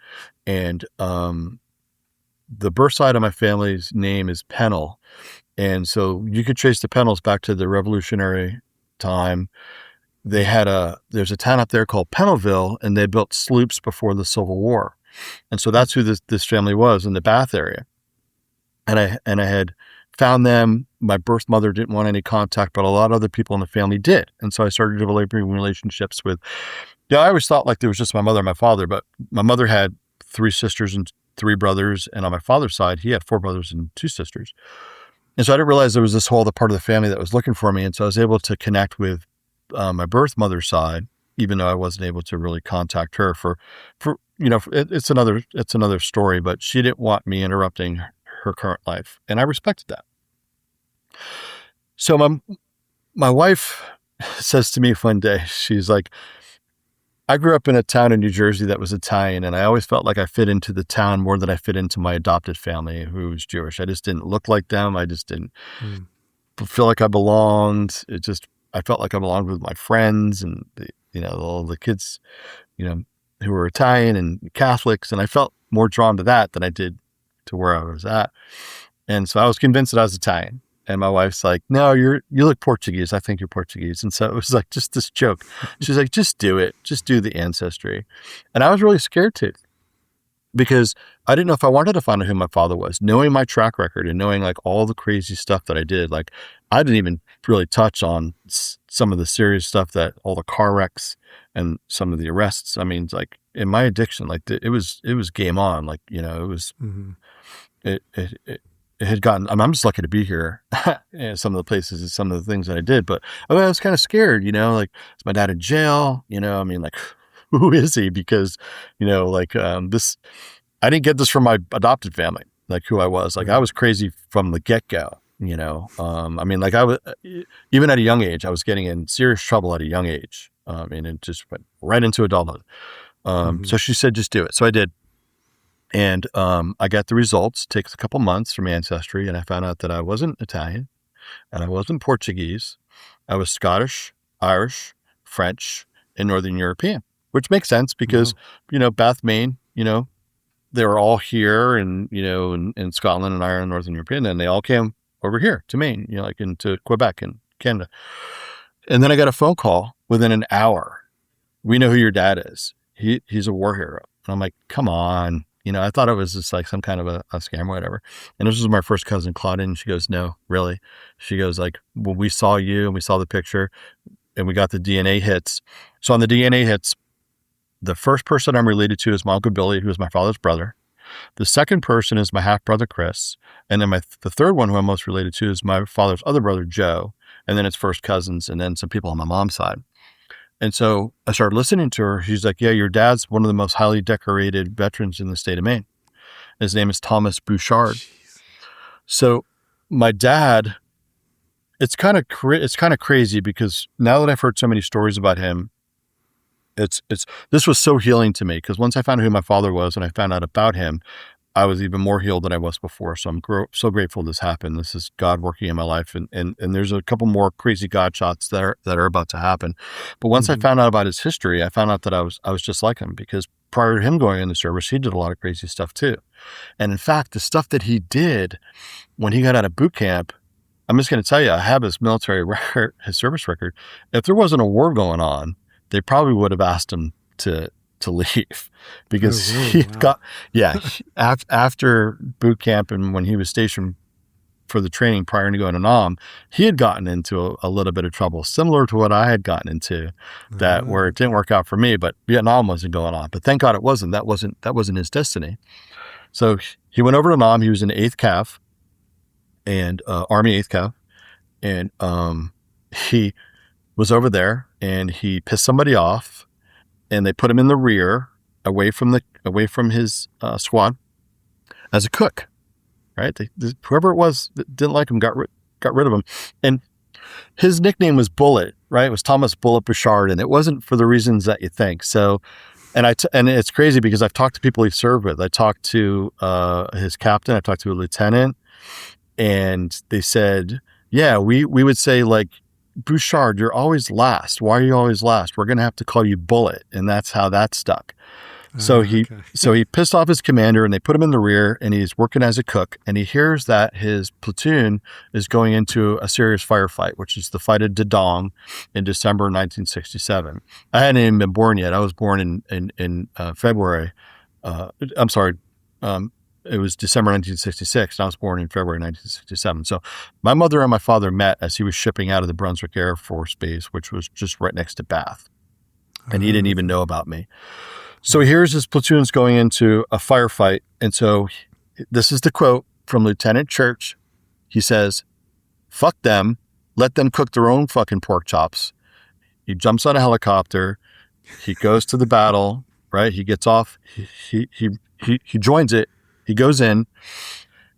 and the birth side of my family's name is Pennell, and so you could trace the Pennells back to the Revolutionary time. There's a town up there called Pennellville, and they built sloops before the Civil War, and so that's who this family was in the Bath area. And I had found them. My birth mother didn't want any contact, but a lot of other people in the family did, and so I started developing relationships with. Yeah, I always thought like there was just my mother and my father, but my mother had 3 sisters and 3 brothers, and on my father's side, he had 4 brothers and 2 sisters. And so I didn't realize there was this whole other part of the family that was looking for me, and so I was able to connect with my birth mother's side, even though I wasn't able to really contact her it's another story, but she didn't want me interrupting her current life. And I respected that. So my wife says to me one day, she's like, I grew up in a town in New Jersey that was Italian, and I always felt like I fit into the town more than I fit into my adopted family who was Jewish. I just didn't look like them. I just didn't feel like I belonged. I felt like I belonged with my friends and all the kids, who were Italian and Catholics. And I felt more drawn to that than I did to where I was at. And so I was convinced that I was Italian. And my wife's like, no, you look Portuguese. I think you're Portuguese. And so it was like just this joke. She's like, just do it. Just do the ancestry. And I was really scared to, because I didn't know if I wanted to find out who my father was. Knowing my track record and knowing like all the crazy stuff that I did, like I didn't even really touch on some of the serious stuff, that all the car wrecks and some of the arrests. I mean, like in my addiction, like it was game on. Like, it was, it had gotten, I'm just lucky to be here. Some of the places and some of the things that I did, but I was kind of scared, like, is my dad in jail? I mean, like, who is he? Because, this, I didn't get this from my adopted family, like who I was. Like I was crazy from the get-go, I mean, like I was, even at a young age, I was getting in serious trouble at a young age. And it just went right into adulthood. So she said, just do it. So I did. And I got the results. It takes a couple months from Ancestry, and I found out that I wasn't Italian and I wasn't Portuguese. I was Scottish, Irish, French, and Northern European, which makes sense because, Bath, Maine, they were all here and, in Scotland and Ireland, Northern European, and they all came over here to Maine, like into Quebec and Canada. And then I got a phone call within an hour. We know who your dad is. He's a war hero. And I'm like, come on. I thought it was just like some kind of a scam or whatever. And this was my first cousin, Claudia. And she goes, no, really? She goes like, well, we saw you and we saw the picture and we got the DNA hits. So on the DNA hits, the first person I'm related to is my Uncle Billy, who is my father's brother. The second person is my half brother, Chris. And then the third one who I'm most related to is my father's other brother, Joe. And then it's first cousins and then some people on my mom's side. And so I started listening to her. She's like, yeah, your dad's one of the most highly decorated veterans in the state of Maine. His name is Thomas Bouchard. Jeez. So my dad, it's kind of crazy because now that I've heard so many stories about him, this was so healing to me, because once I found out who my father was and I found out about him, I was even more healed than I was before. So I'm so grateful this happened. This is God working in my life. And there's a couple more crazy God shots that are about to happen. But once I found out about his history, I found out that I was just like him, because prior to him going in the service, he did a lot of crazy stuff too. And in fact, the stuff that he did when he got out of boot camp, I'm just going to tell you, I have his military record, his service record. If there wasn't a war going on, they probably would have asked him to leave, because he got, after boot camp and when he was stationed for the training prior to going to Nam, he had gotten into a little bit of trouble, similar to what I had gotten into, where it didn't work out for me, but Vietnam wasn't going on. But thank God it wasn't. That wasn't his destiny. So he went over to Nam. He was in 8th Cav and Army 8th Cav. And he was over there and he pissed somebody off. And they put him in the rear, away from his squad, as a cook, right? Whoever it was that didn't like him got rid of him, and his nickname was Bullet, right? It was Thomas Bullet Bouchard, and it wasn't for the reasons that you think. So, and it's crazy because I've talked to people he served with. I talked to his captain, I talked to a lieutenant, and they said, yeah, we would say like, Bouchard, you're always last. Why are you always last? We're going to have to call you Bullet. And that's how that stuck. So he pissed off his commander and they put him in the rear and he's working as a cook. And he hears that his platoon is going into a serious firefight, which is the fight at Dadong in December 1967. I hadn't even been born yet. I was born in February. It was December 1966, and I was born in February 1967. So my mother and my father met as he was shipping out of the Brunswick Air Force Base, which was just right next to Bath. And he didn't even know about me. So here's his platoons going into a firefight. And so this is the quote from Lieutenant Church. He says, fuck them. Let them cook their own fucking pork chops. He jumps on a helicopter. He goes to the battle, right? He gets off. He joins it. He goes in,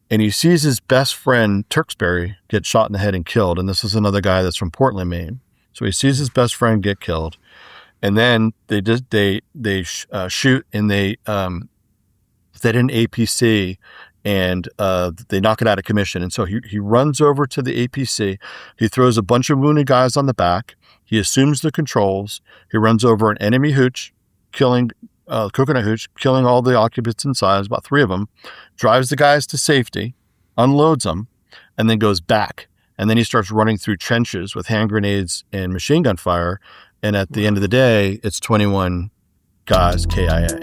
and he sees his best friend Tewksbury get shot in the head and killed. And this is another guy that's from Portland, Maine. So he sees his best friend get killed, and then they shoot, and they hit an APC, and they knock it out of commission. And so he runs over to the APC. He throws a bunch of wounded guys on the back. He assumes the controls. He runs over an enemy hooch, killing coconut hooch, killing all the occupants inside, about 3 of them, drives the guys to safety, unloads them, and then goes back. And then he starts running through trenches with hand grenades and machine gun fire. And at the end of the day, it's 21 guys KIA.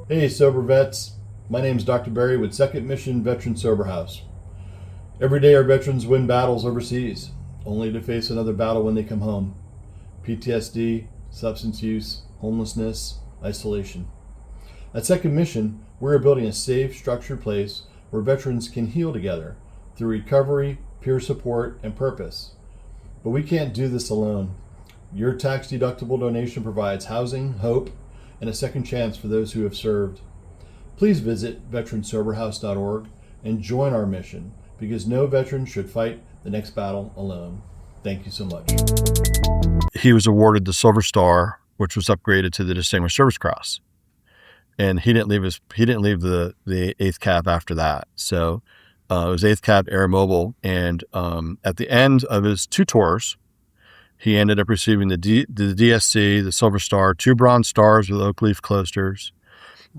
Hey, Sober Vets. My name's Dr. Barry with 2nd Mission Veteran Sober House. Every day our veterans win battles overseas, only to face another battle when they come home. PTSD, substance use, homelessness, isolation. At 2nd Mission, we're building a safe, structured place where veterans can heal together through recovery, peer support, and purpose. But we can't do this alone. Your tax-deductible donation provides housing, hope, and a second chance for those who have served. Please visit veteransoberhouse.org and join our mission, because no veteran should fight the next battle alone. Thank you so much. He was awarded the Silver Star, which was upgraded to the Distinguished Service Cross, and he didn't leave the 8th Cab after that. So it was 8th Cab Air Mobile, and at the end of his 2 tours, he ended up receiving the DSC, the Silver Star, 2 Bronze Stars with oak leaf cloisters,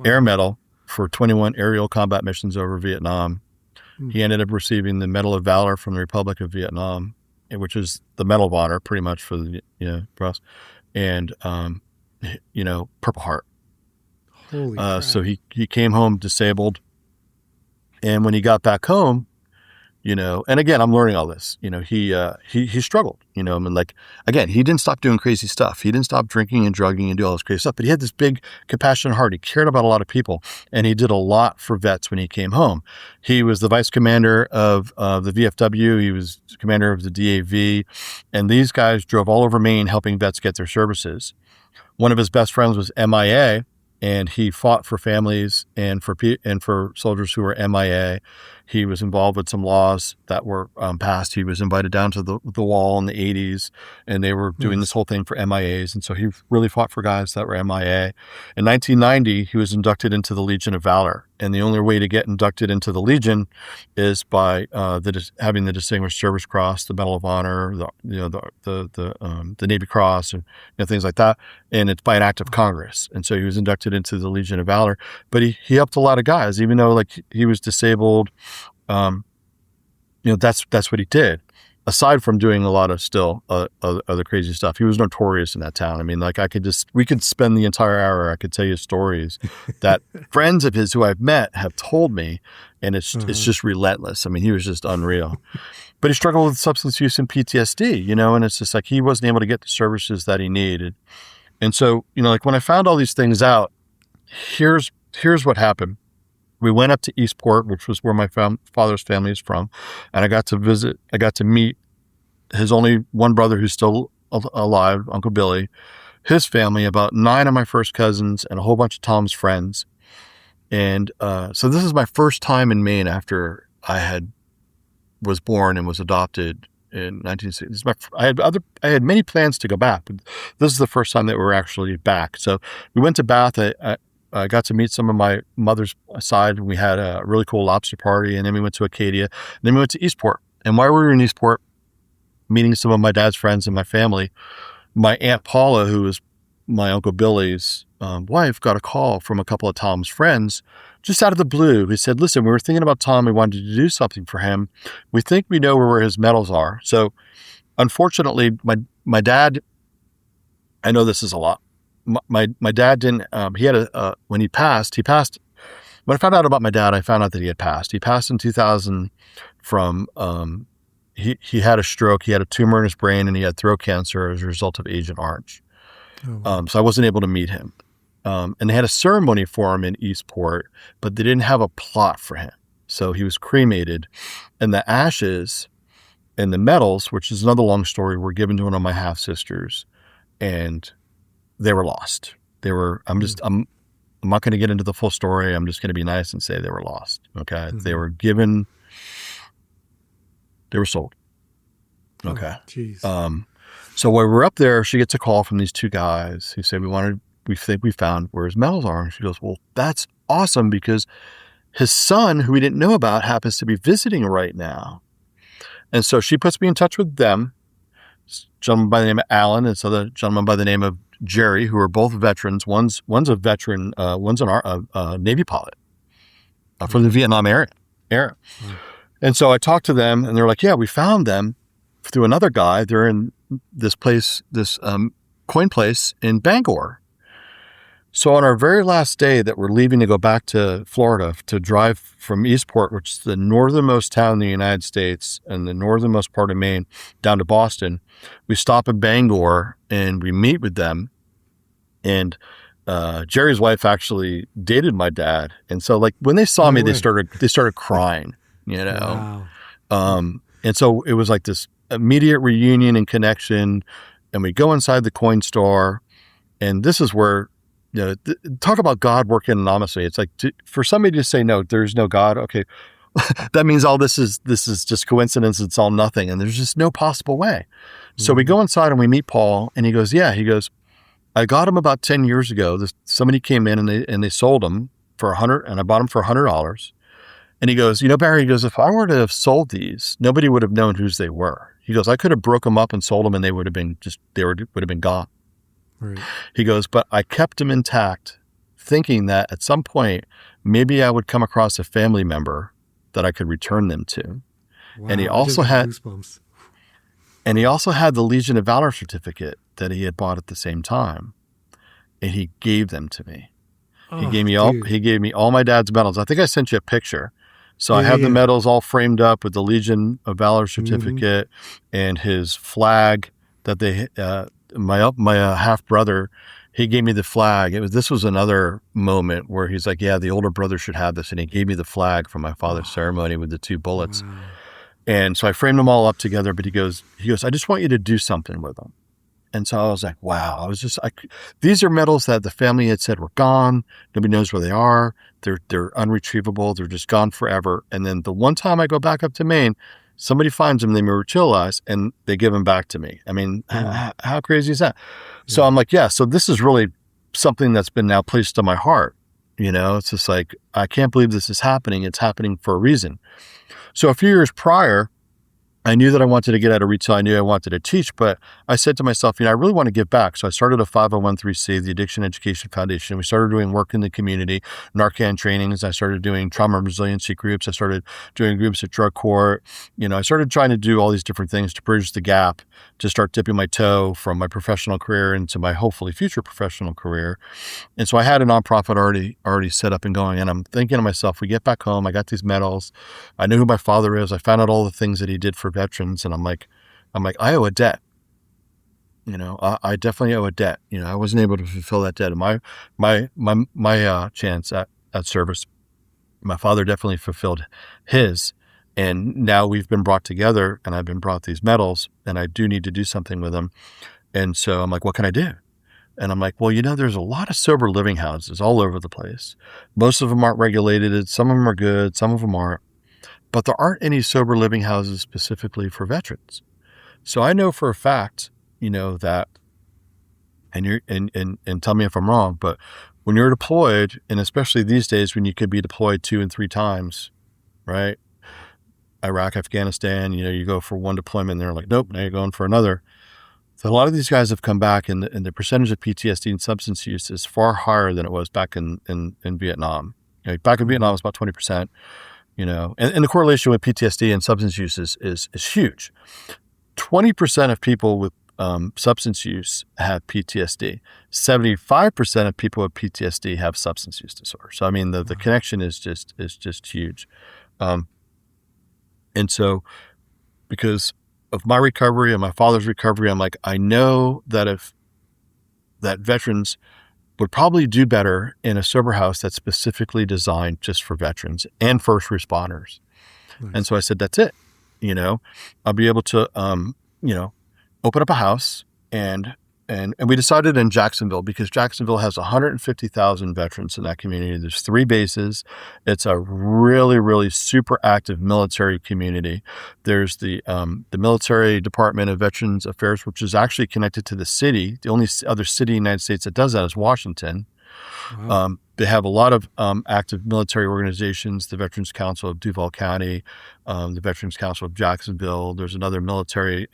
Air Medal for 21 aerial combat missions over Vietnam. He ended up receiving the Medal of Valor from the Republic of Vietnam, which is the Medal of Honor pretty much for the for us, and Purple Heart. Holy crap. So he came home disabled, and when he got back home, and again, I'm learning all this. He struggled. Again, he didn't stop doing crazy stuff. He didn't stop drinking and drugging and do all this crazy stuff. But he had this big, compassionate heart. He cared about a lot of people, and he did a lot for vets when he came home. He was the vice commander of the VFW. He was commander of the DAV, and these guys drove all over Maine helping vets get their services. One of his best friends was MIA, and he fought for families and for soldiers who were MIA. He was involved with some laws that were passed. He was invited down to the wall in the 80s, and they were doing this whole thing for MIAs. And so he really fought for guys that were MIA. In 1990, he was inducted into the Legion of Valor. And the only way to get inducted into the Legion is by having the Distinguished Service Cross, the Medal of Honor, the Navy Cross, and things like that. And it's by an act of Congress. And so he was inducted into the Legion of Valor. But he helped a lot of guys, even though he was disabled. That's what he did. Aside from doing a lot of still other crazy stuff, he was notorious in that town. I mean, we could spend the entire hour. I could tell you stories that friends of his who I've met have told me, and it's just relentless. I mean, he was just unreal. But he struggled with substance use and PTSD, and it's just like he wasn't able to get the services that he needed. And so, when I found all these things out, here's what happened. We went up to Eastport, which was where my father's family is from, and I got to meet his only one brother who's still alive, Uncle Billy, his family, about 9 of my first cousins, and a whole bunch of Tom's friends. And so this is my first time in Maine after I was born and was adopted in 1960. I had many plans to go back, but this is the first time that we were actually back. So we went to Bath. I got to meet some of my mother's side. We had a really cool lobster party, and then we went to Acadia, and then we went to Eastport. And while we were in Eastport, meeting some of my dad's friends and my family, my Aunt Paula, who was my Uncle Billy's wife, got a call from a couple of Tom's friends just out of the blue. He said, listen, we were thinking about Tom. We wanted to do something for him. We think we know where his medals are. So unfortunately, my dad, I know this is a lot. My dad didn't, he had when he passed, when I found out about my dad, I found out that he had passed. He passed in 2000 from, he had a stroke, he had a tumor in his brain, and he had throat cancer as a result of Agent Orange. Oh, wow. So I wasn't able to meet him. And they had a ceremony for him in Eastport, but they didn't have a plot for him. So he was cremated, and the ashes And the medals, which is another long story, were given to one of my half sisters, and they were lost. I'm not going to get into the full story. I'm just going to be nice and say they were lost. Okay. They were sold. Okay. Jeez. So while we were up there, she gets a call from these two guys who say, we think we found where his medals are. And she goes, well, that's awesome, because his son, who we didn't know about, happens to be visiting right now. And so she puts me in touch with them. This gentleman by the name of Alan and this other gentleman by the name of Jerry, who are both veterans. One's a veteran, one's a Navy pilot from the Vietnam era. And so I talked to them, and they're like, yeah, we found them through another guy. They're in this place, this coin place in Bangor. So on our very last day that we're leaving to go back to Florida, to drive from Eastport, which is the northernmost town in the United States and the northernmost part of Maine, down to Boston, we stop in Bangor and we meet with them. And Jerry's wife actually dated my dad. And so like when they saw me, they started crying, you know? Wow. And so it was like this immediate reunion and connection. And we go inside the coin store, and this is where, you know, talk about God working anonymously. It's like for somebody to say, no, there's no God. Okay. That means all this is just coincidence. It's all nothing. And there's just no possible way. So we go inside and we meet Paul, and he goes, I got him about 10 years ago. Somebody came in and they sold him for $100, and I bought him for $100. And he goes, Barry, he goes, if I were to have sold these, nobody would have known whose they were. He goes, I could have broke them up and sold them, and they would have been gone. Right. He goes, but I kept them intact, thinking that at some point, maybe I would come across a family member that I could return them to. Wow, And he also had goosebumps. And he also had the Legion of Valor certificate that he had bought at the same time. And he gave them to me. He gave me all my dad's medals. I think I sent you a picture. So I have the medals all framed up with the Legion of Valor certificate and his flag that they, my half brother, he gave me the flag. This was another moment where he's like, yeah, the older brother should have this. And he gave me the flag from my father's ceremony with the 2 bullets. Wow. And so I framed them all up together, but he goes, I just want you to do something with them. And so I was like, wow, these are medals that the family had said were gone. Nobody knows where they are. They're unretrievable. They're just gone forever. And then the one time I go back up to Maine, somebody finds them, they materialize, and they give them back to me. I mean, how crazy is that? Yeah. So I'm like, yeah, so this is really something that's been now placed on my heart. You know, it's just like, I can't believe this is happening. It's happening for a reason. So a few years prior, I knew that I wanted to get out of retail. I knew I wanted to teach, but I said to myself, I really want to give back. So I started a 501(c), the Addiction Education Foundation. We started doing work in the community, Narcan trainings. I started doing trauma and resiliency groups. I started doing groups at drug court. I started trying to do all these different things to bridge the gap, to start dipping my toe from my professional career into my hopefully future professional career. And so I had a nonprofit already set up and going. And I'm thinking to myself, we get back home, I got these medals. I know who my father is. I found out all the things that he did for veterans. And I'm like, I owe a debt. I definitely owe a debt. I wasn't able to fulfill that debt. And my chance at service, my father definitely fulfilled his. And now we've been brought together, and I've been brought these medals, and I do need to do something with them. And so I'm like, what can I do? And I'm like, well, there's a lot of sober living houses all over the place. Most of them aren't regulated. Some of them are good. Some of them aren't. But there aren't any sober living houses specifically for veterans. So I know for a fact, that, and tell me if I'm wrong, but when you're deployed, and especially these days when you could be deployed 2 and 3 times, right? Iraq, Afghanistan, you go for one deployment and they're like, nope, now you're going for another. So a lot of these guys have come back, and the percentage of PTSD and substance use is far higher than it was back in Vietnam. Back in Vietnam, it was about 20%, and the correlation with PTSD and substance use is huge. 20% of people with substance use have PTSD. 75% of people with PTSD have substance use disorder. So, the connection is just huge. And so because of my recovery and my father's recovery, I'm like, I know that that veterans would probably do better in a sober house that's specifically designed just for veterans and first responders. Nice. And so I said, that's it. I'll be able to, open up a house and we decided in Jacksonville because Jacksonville has 150,000 veterans in that community. There's 3 bases. It's a really, really super active military community. There's the Military Department of Veterans Affairs, which is actually connected to the city. The only other city in the United States that does that is Washington. Wow. They have a lot of active military organizations, the Veterans Council of Duval County, the Veterans Council of Jacksonville. There's another military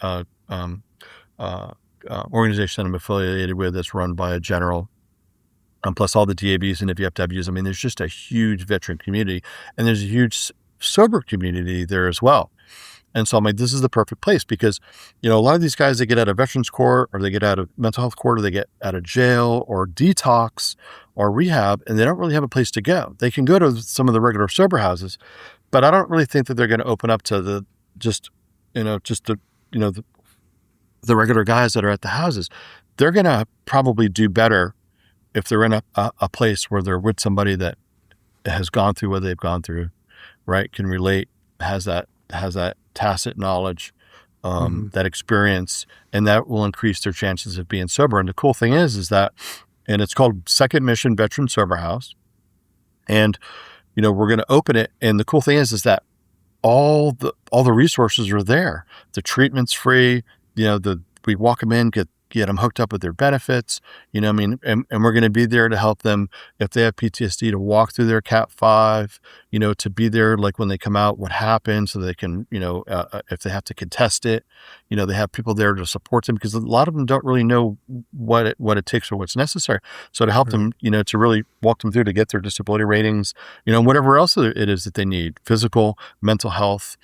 organization I'm affiliated with that's run by a general, plus all the DABs and VFWs. I mean, there's just a huge veteran community, and there's a huge sober community there as well. And so I'm like, this is the perfect place because, a lot of these guys, they get out of veterans court or they get out of mental health court or they get out of jail or detox or rehab, and they don't really have a place to go. They can go to some of the regular sober houses, but I don't really think that they're going to open up to the regular guys that are at the houses. They're going to probably do better if they're in a place where they're with somebody that has gone through what they've gone through, right? Can relate, has that tacit knowledge, that experience, and that will increase their chances of being sober. And the cool thing is that, and it's called Second Mission Veteran Sober House. And, we're going to open it. And the cool thing is that all the resources are there. The treatment's free. We walk them in, get them hooked up with their benefits, and we're going to be there to help them if they have PTSD to walk through their Cat 5, to be there like when they come out, what happened, so they can, if they have to contest it, they have people there to support them because a lot of them don't really know what it takes or what's necessary. So to help them, to really walk them through to get their disability ratings, whatever else it is that they need, physical, mental health,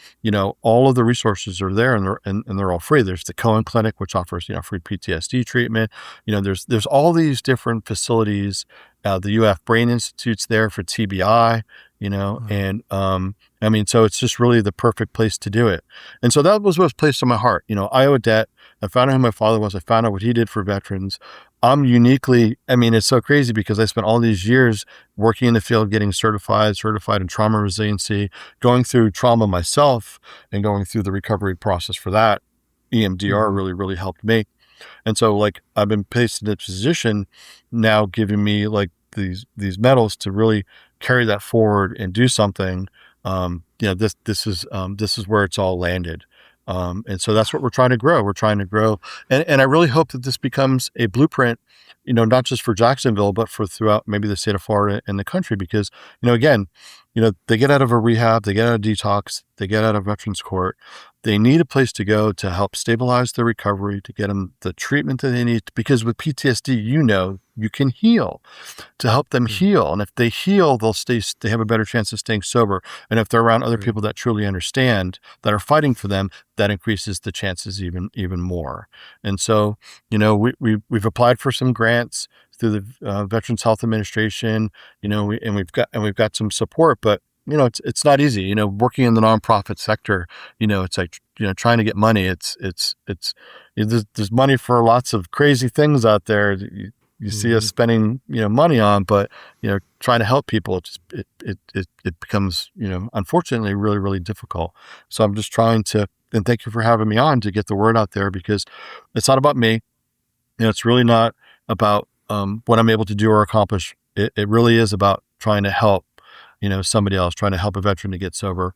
all of the resources are there and they're all free. There's the Cohen Clinic, which offers, free PTSD treatment. There's all these different facilities. The UF Brain Institute's there for TBI, and so it's just really the perfect place to do it. And so that was what's placed on my heart. I owe a debt. I found out who my father was. I found out what he did for veterans. I'm uniquely, it's so crazy because I spent all these years working in the field, getting certified in trauma resiliency, going through trauma myself and going through the recovery process for that. EMDR really, really helped me. And so I've been placed in a position now giving me these medals to really carry that forward and do something. This is where it's all landed. And so that's what we're trying to grow. We're trying to grow. And I really hope that this becomes a blueprint, not just for Jacksonville, but for throughout maybe the state of Florida and the country, because, again, they get out of a rehab, they get out of detox, they get out of veterans court. They need a place to go to help stabilize their recovery, to get them the treatment that they need, because with PTSD, you can heal, to help them heal. And if they heal, they have a better chance of staying sober. And if they're around other people that truly understand, that are fighting for them, that increases the chances even more. And so, we've applied for some grants through the Veterans Health Administration, we've got some support, but it's not easy, working in the nonprofit sector, it's like, trying to get money. There's money for lots of crazy things out there. You see us spending, money on, but, trying to help people, it becomes, unfortunately really, really difficult. So I'm just trying to, and thank you for having me on, to get the word out there, because it's not about me. It's really not about what I'm able to do or accomplish. It really is about trying to help, somebody else, trying to help a veteran to get sober,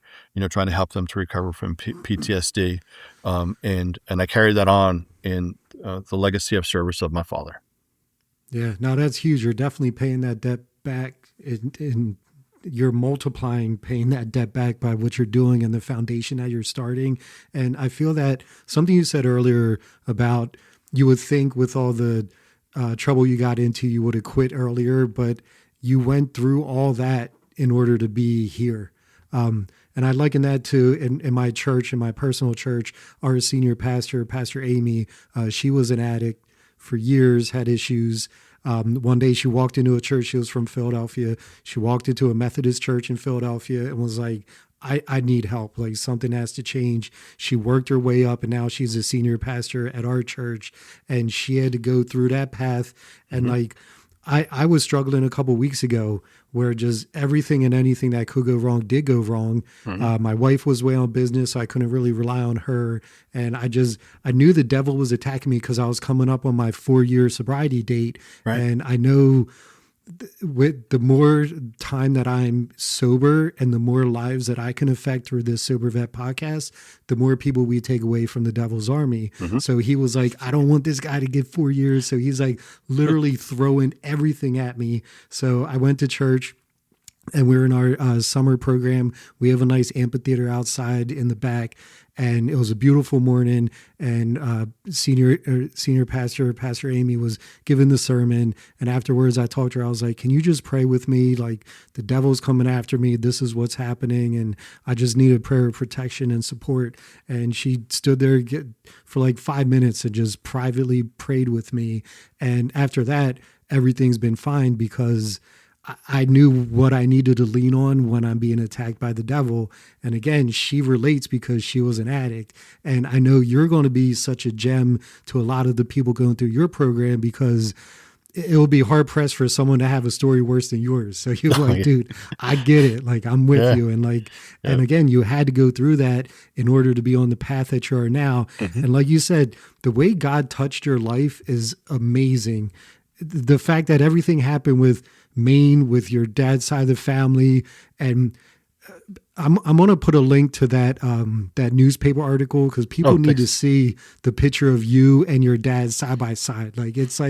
trying to help them to recover from PTSD. And I carry that on in the legacy of service of my father. Yeah, no, that's huge. You're definitely paying that debt back, and you're multiplying paying that debt back by what you're doing and the foundation that you're starting. And I feel that something you said earlier about, you would think with all the trouble you got into, you would have quit earlier, but you went through all that in order to be here. And I liken that to in my church, in my personal church, our senior pastor, Pastor Amy, she was an addict for years, had issues. One day she walked into a church. She was from Philadelphia. She walked into a Methodist church in Philadelphia and was like, I need help. Like, something has to change. She worked her way up, and now she's a senior pastor at our church, and she had to go through that path. And I was struggling a couple of weeks ago where just everything and anything that could go wrong did go wrong. My wife was way on business, so I couldn't really rely on her. And I knew the devil was attacking me because I was coming up on my 4-year sobriety date. Right. And I know with the more time that I'm sober and the more lives that I can affect through this Sober Vet podcast, the more people we take away from the devil's army. So he was like, I don't want this guy to get 4 years. So he's like literally throwing everything at me. So I went to church. And we're in our summer program. We have a nice amphitheater outside in the back, and it was a beautiful morning. And senior pastor, Pastor Amy, was giving the sermon. And afterwards, I talked to her. I was like, "Can you just pray with me? Like, the devil's coming after me. This is what's happening, and I just needed prayer of protection and support." And she stood there for like 5 minutes and just privately prayed with me. And after that, everything's been fine because I knew what I needed to lean on when I'm being attacked by the devil. And again, she relates because she was an addict. And I know you're going to be such a gem to a lot of the people going through your program because it will be hard pressed for someone to have a story worse than yours. So you're like, dude, I get it. Like, I'm with you. And like, and again, you had to go through that in order to be on the path that you are now. And like you said, the way God touched your life is amazing. The fact that everything happened with Maine, with your dad's side of the family, and I'm going to put a link to that newspaper article because people need to see the picture of you and your dad side by side. Like it's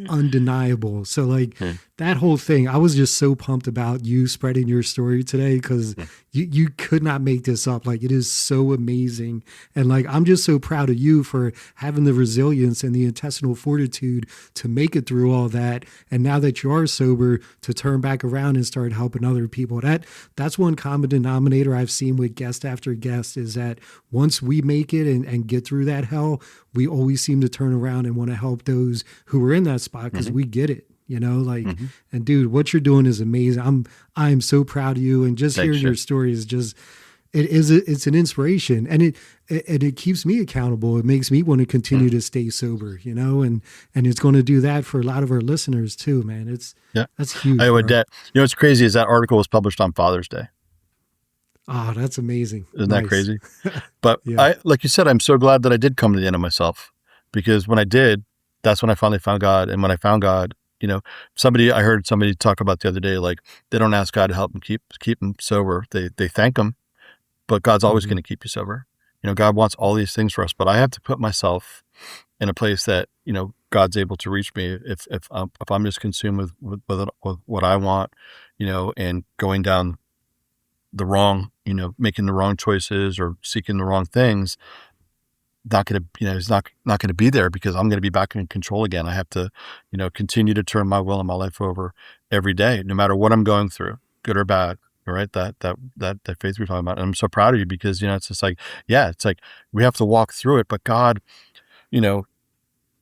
undeniable. So like that whole thing, I was just so pumped about you spreading your story today because you could not make this up. Like it is so amazing. And like, I'm just so proud of you for having the resilience and the intestinal fortitude to make it through all that. And now that you are sober, to turn back around and start helping other people. That's one common denominator I've seen with guest after guest is that once we make it and get through that hell, we always seem to turn around and want to help those who are in that spot because we get it, you know, like, and dude, what you're doing is amazing. I'm so proud of you. And just hearing your story is just, it's an inspiration and it keeps me accountable. It makes me want to continue to stay sober, you know, and it's going to do that for a lot of our listeners too, man. That's huge. You know, what's crazy is that article was published on Father's Day. Oh, that's amazing. Isn't that crazy? But I, like you said, I'm so glad that I did come to the end of myself because when I did, that's when I finally found God. And when I found God, you know, I heard somebody talk about the other day, like they don't ask God to help them keep them sober. They thank him, but God's always going to keep you sober. You know, God wants all these things for us, but I have to put myself in a place that, you know, God's able to reach me if I'm just consumed with what I want, you know, and going down the wrong, you know, making the wrong choices or seeking the wrong things, he's not going to be there because I'm going to be back in control again. I have to, you know, continue to turn my will and my life over every day, no matter what I'm going through, good or bad. Right. That faith we're talking about. And I'm so proud of you because, you know, it's just like, it's like we have to walk through it, but God, you know,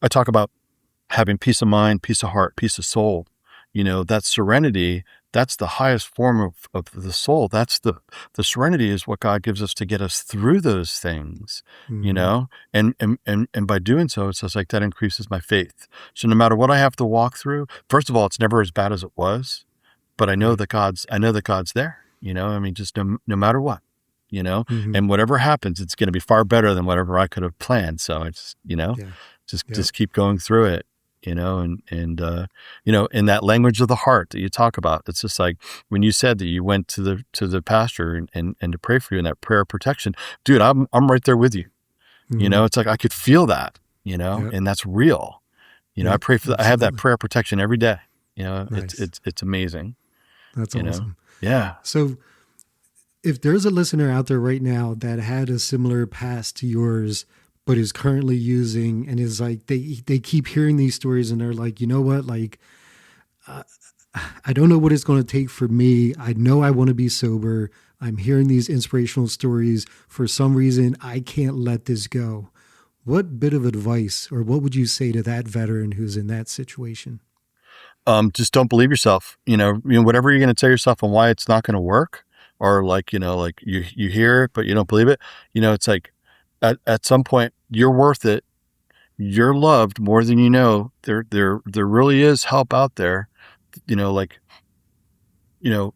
I talk about having peace of mind, peace of heart, peace of soul, you know, that serenity, that's the highest form of the soul. That's the serenity is what God gives us to get us through those things, you know, and by doing so, it's just like that increases my faith. So no matter what I have to walk through, first of all, it's never as bad as it was, but I know that God's there, you know, I mean, just no matter what, you know, and whatever happens, it's going to be far better than whatever I could have planned. So it's, you know, just keep going through it. You know, and you know, in that language of the heart that you talk about, it's just like when you said that you went to the pastor and to pray for you in that prayer of protection, dude, I'm right there with you. You know, it's like I could feel that, you know, and that's real. You know, I pray for that. I have that prayer of protection every day. You know, it's amazing. That's awesome. Know? Yeah. So if there's a listener out there right now that had a similar past to yours, but is currently using and is like, they keep hearing these stories and they're like, you know what? Like, I don't know what it's going to take for me. I know I want to be sober. I'm hearing these inspirational stories. For some reason, I can't let this go. What bit of advice or what would you say to that veteran who's in that situation? Just don't believe yourself, you know, whatever you're going to tell yourself and why it's not going to work, or like, you know, like you hear it, but you don't believe it. You know, it's like at some point you're worth it. You're loved more than you know. There really is help out there, you know, like you know,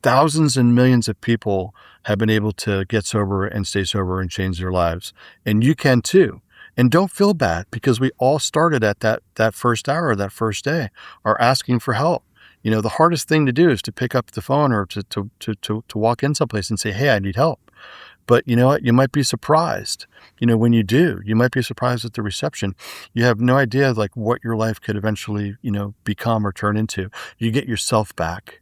thousands and millions of people have been able to get sober and stay sober and change their lives. And you can too. And don't feel bad, because we all started at that first hour, that first day, are asking for help. The hardest thing to do is to pick up the phone or to walk in someplace and say, hey, I need help. But you know what? You might be surprised. When you do, you might be surprised at the reception. You have no idea like what your life could eventually, become or turn into. You get yourself back.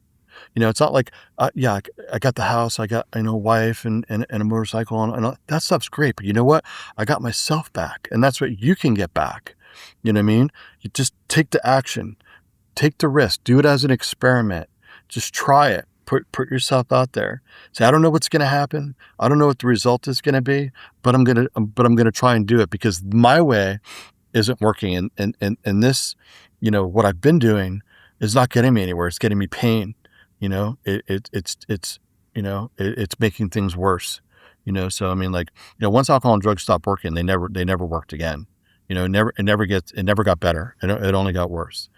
It's not like, yeah, I got the house, I got, a wife and a motorcycle and all, that stuff's great. But you know what? I got myself back, and that's what you can get back. You know what I mean? You just take the action, take the risk, do it as an experiment. Just try it. Put yourself out there. Say, I don't know what's going to happen. I don't know what the result is going to be, but I'm going to try and do it, because my way isn't working. And this, what I've been doing is not getting me anywhere. It's getting me pain. It's making things worse. So I mean, once alcohol and drugs stopped working, they never worked again. It never got better. It only got worse.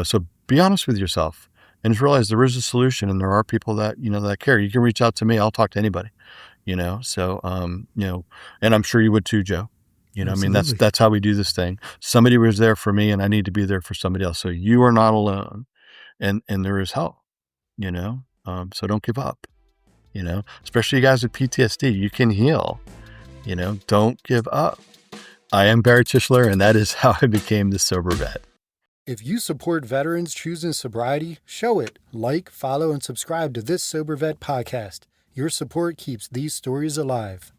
So be honest with yourself and just realize there is a solution, and there are people that, that care. You can reach out to me. I'll talk to anybody, so, and I'm sure you would too, Joe. I mean, that's how we do this thing. Somebody was there for me, and I need to be there for somebody else. So you are not alone, and there is help, so don't give up, especially you guys with PTSD. You can heal, don't give up. I am Barry Tischler, and that is how I became the Sober Vet. If you support veterans choosing sobriety, show it. Like, follow, and subscribe to this Sober Vet podcast. Your support keeps these stories alive.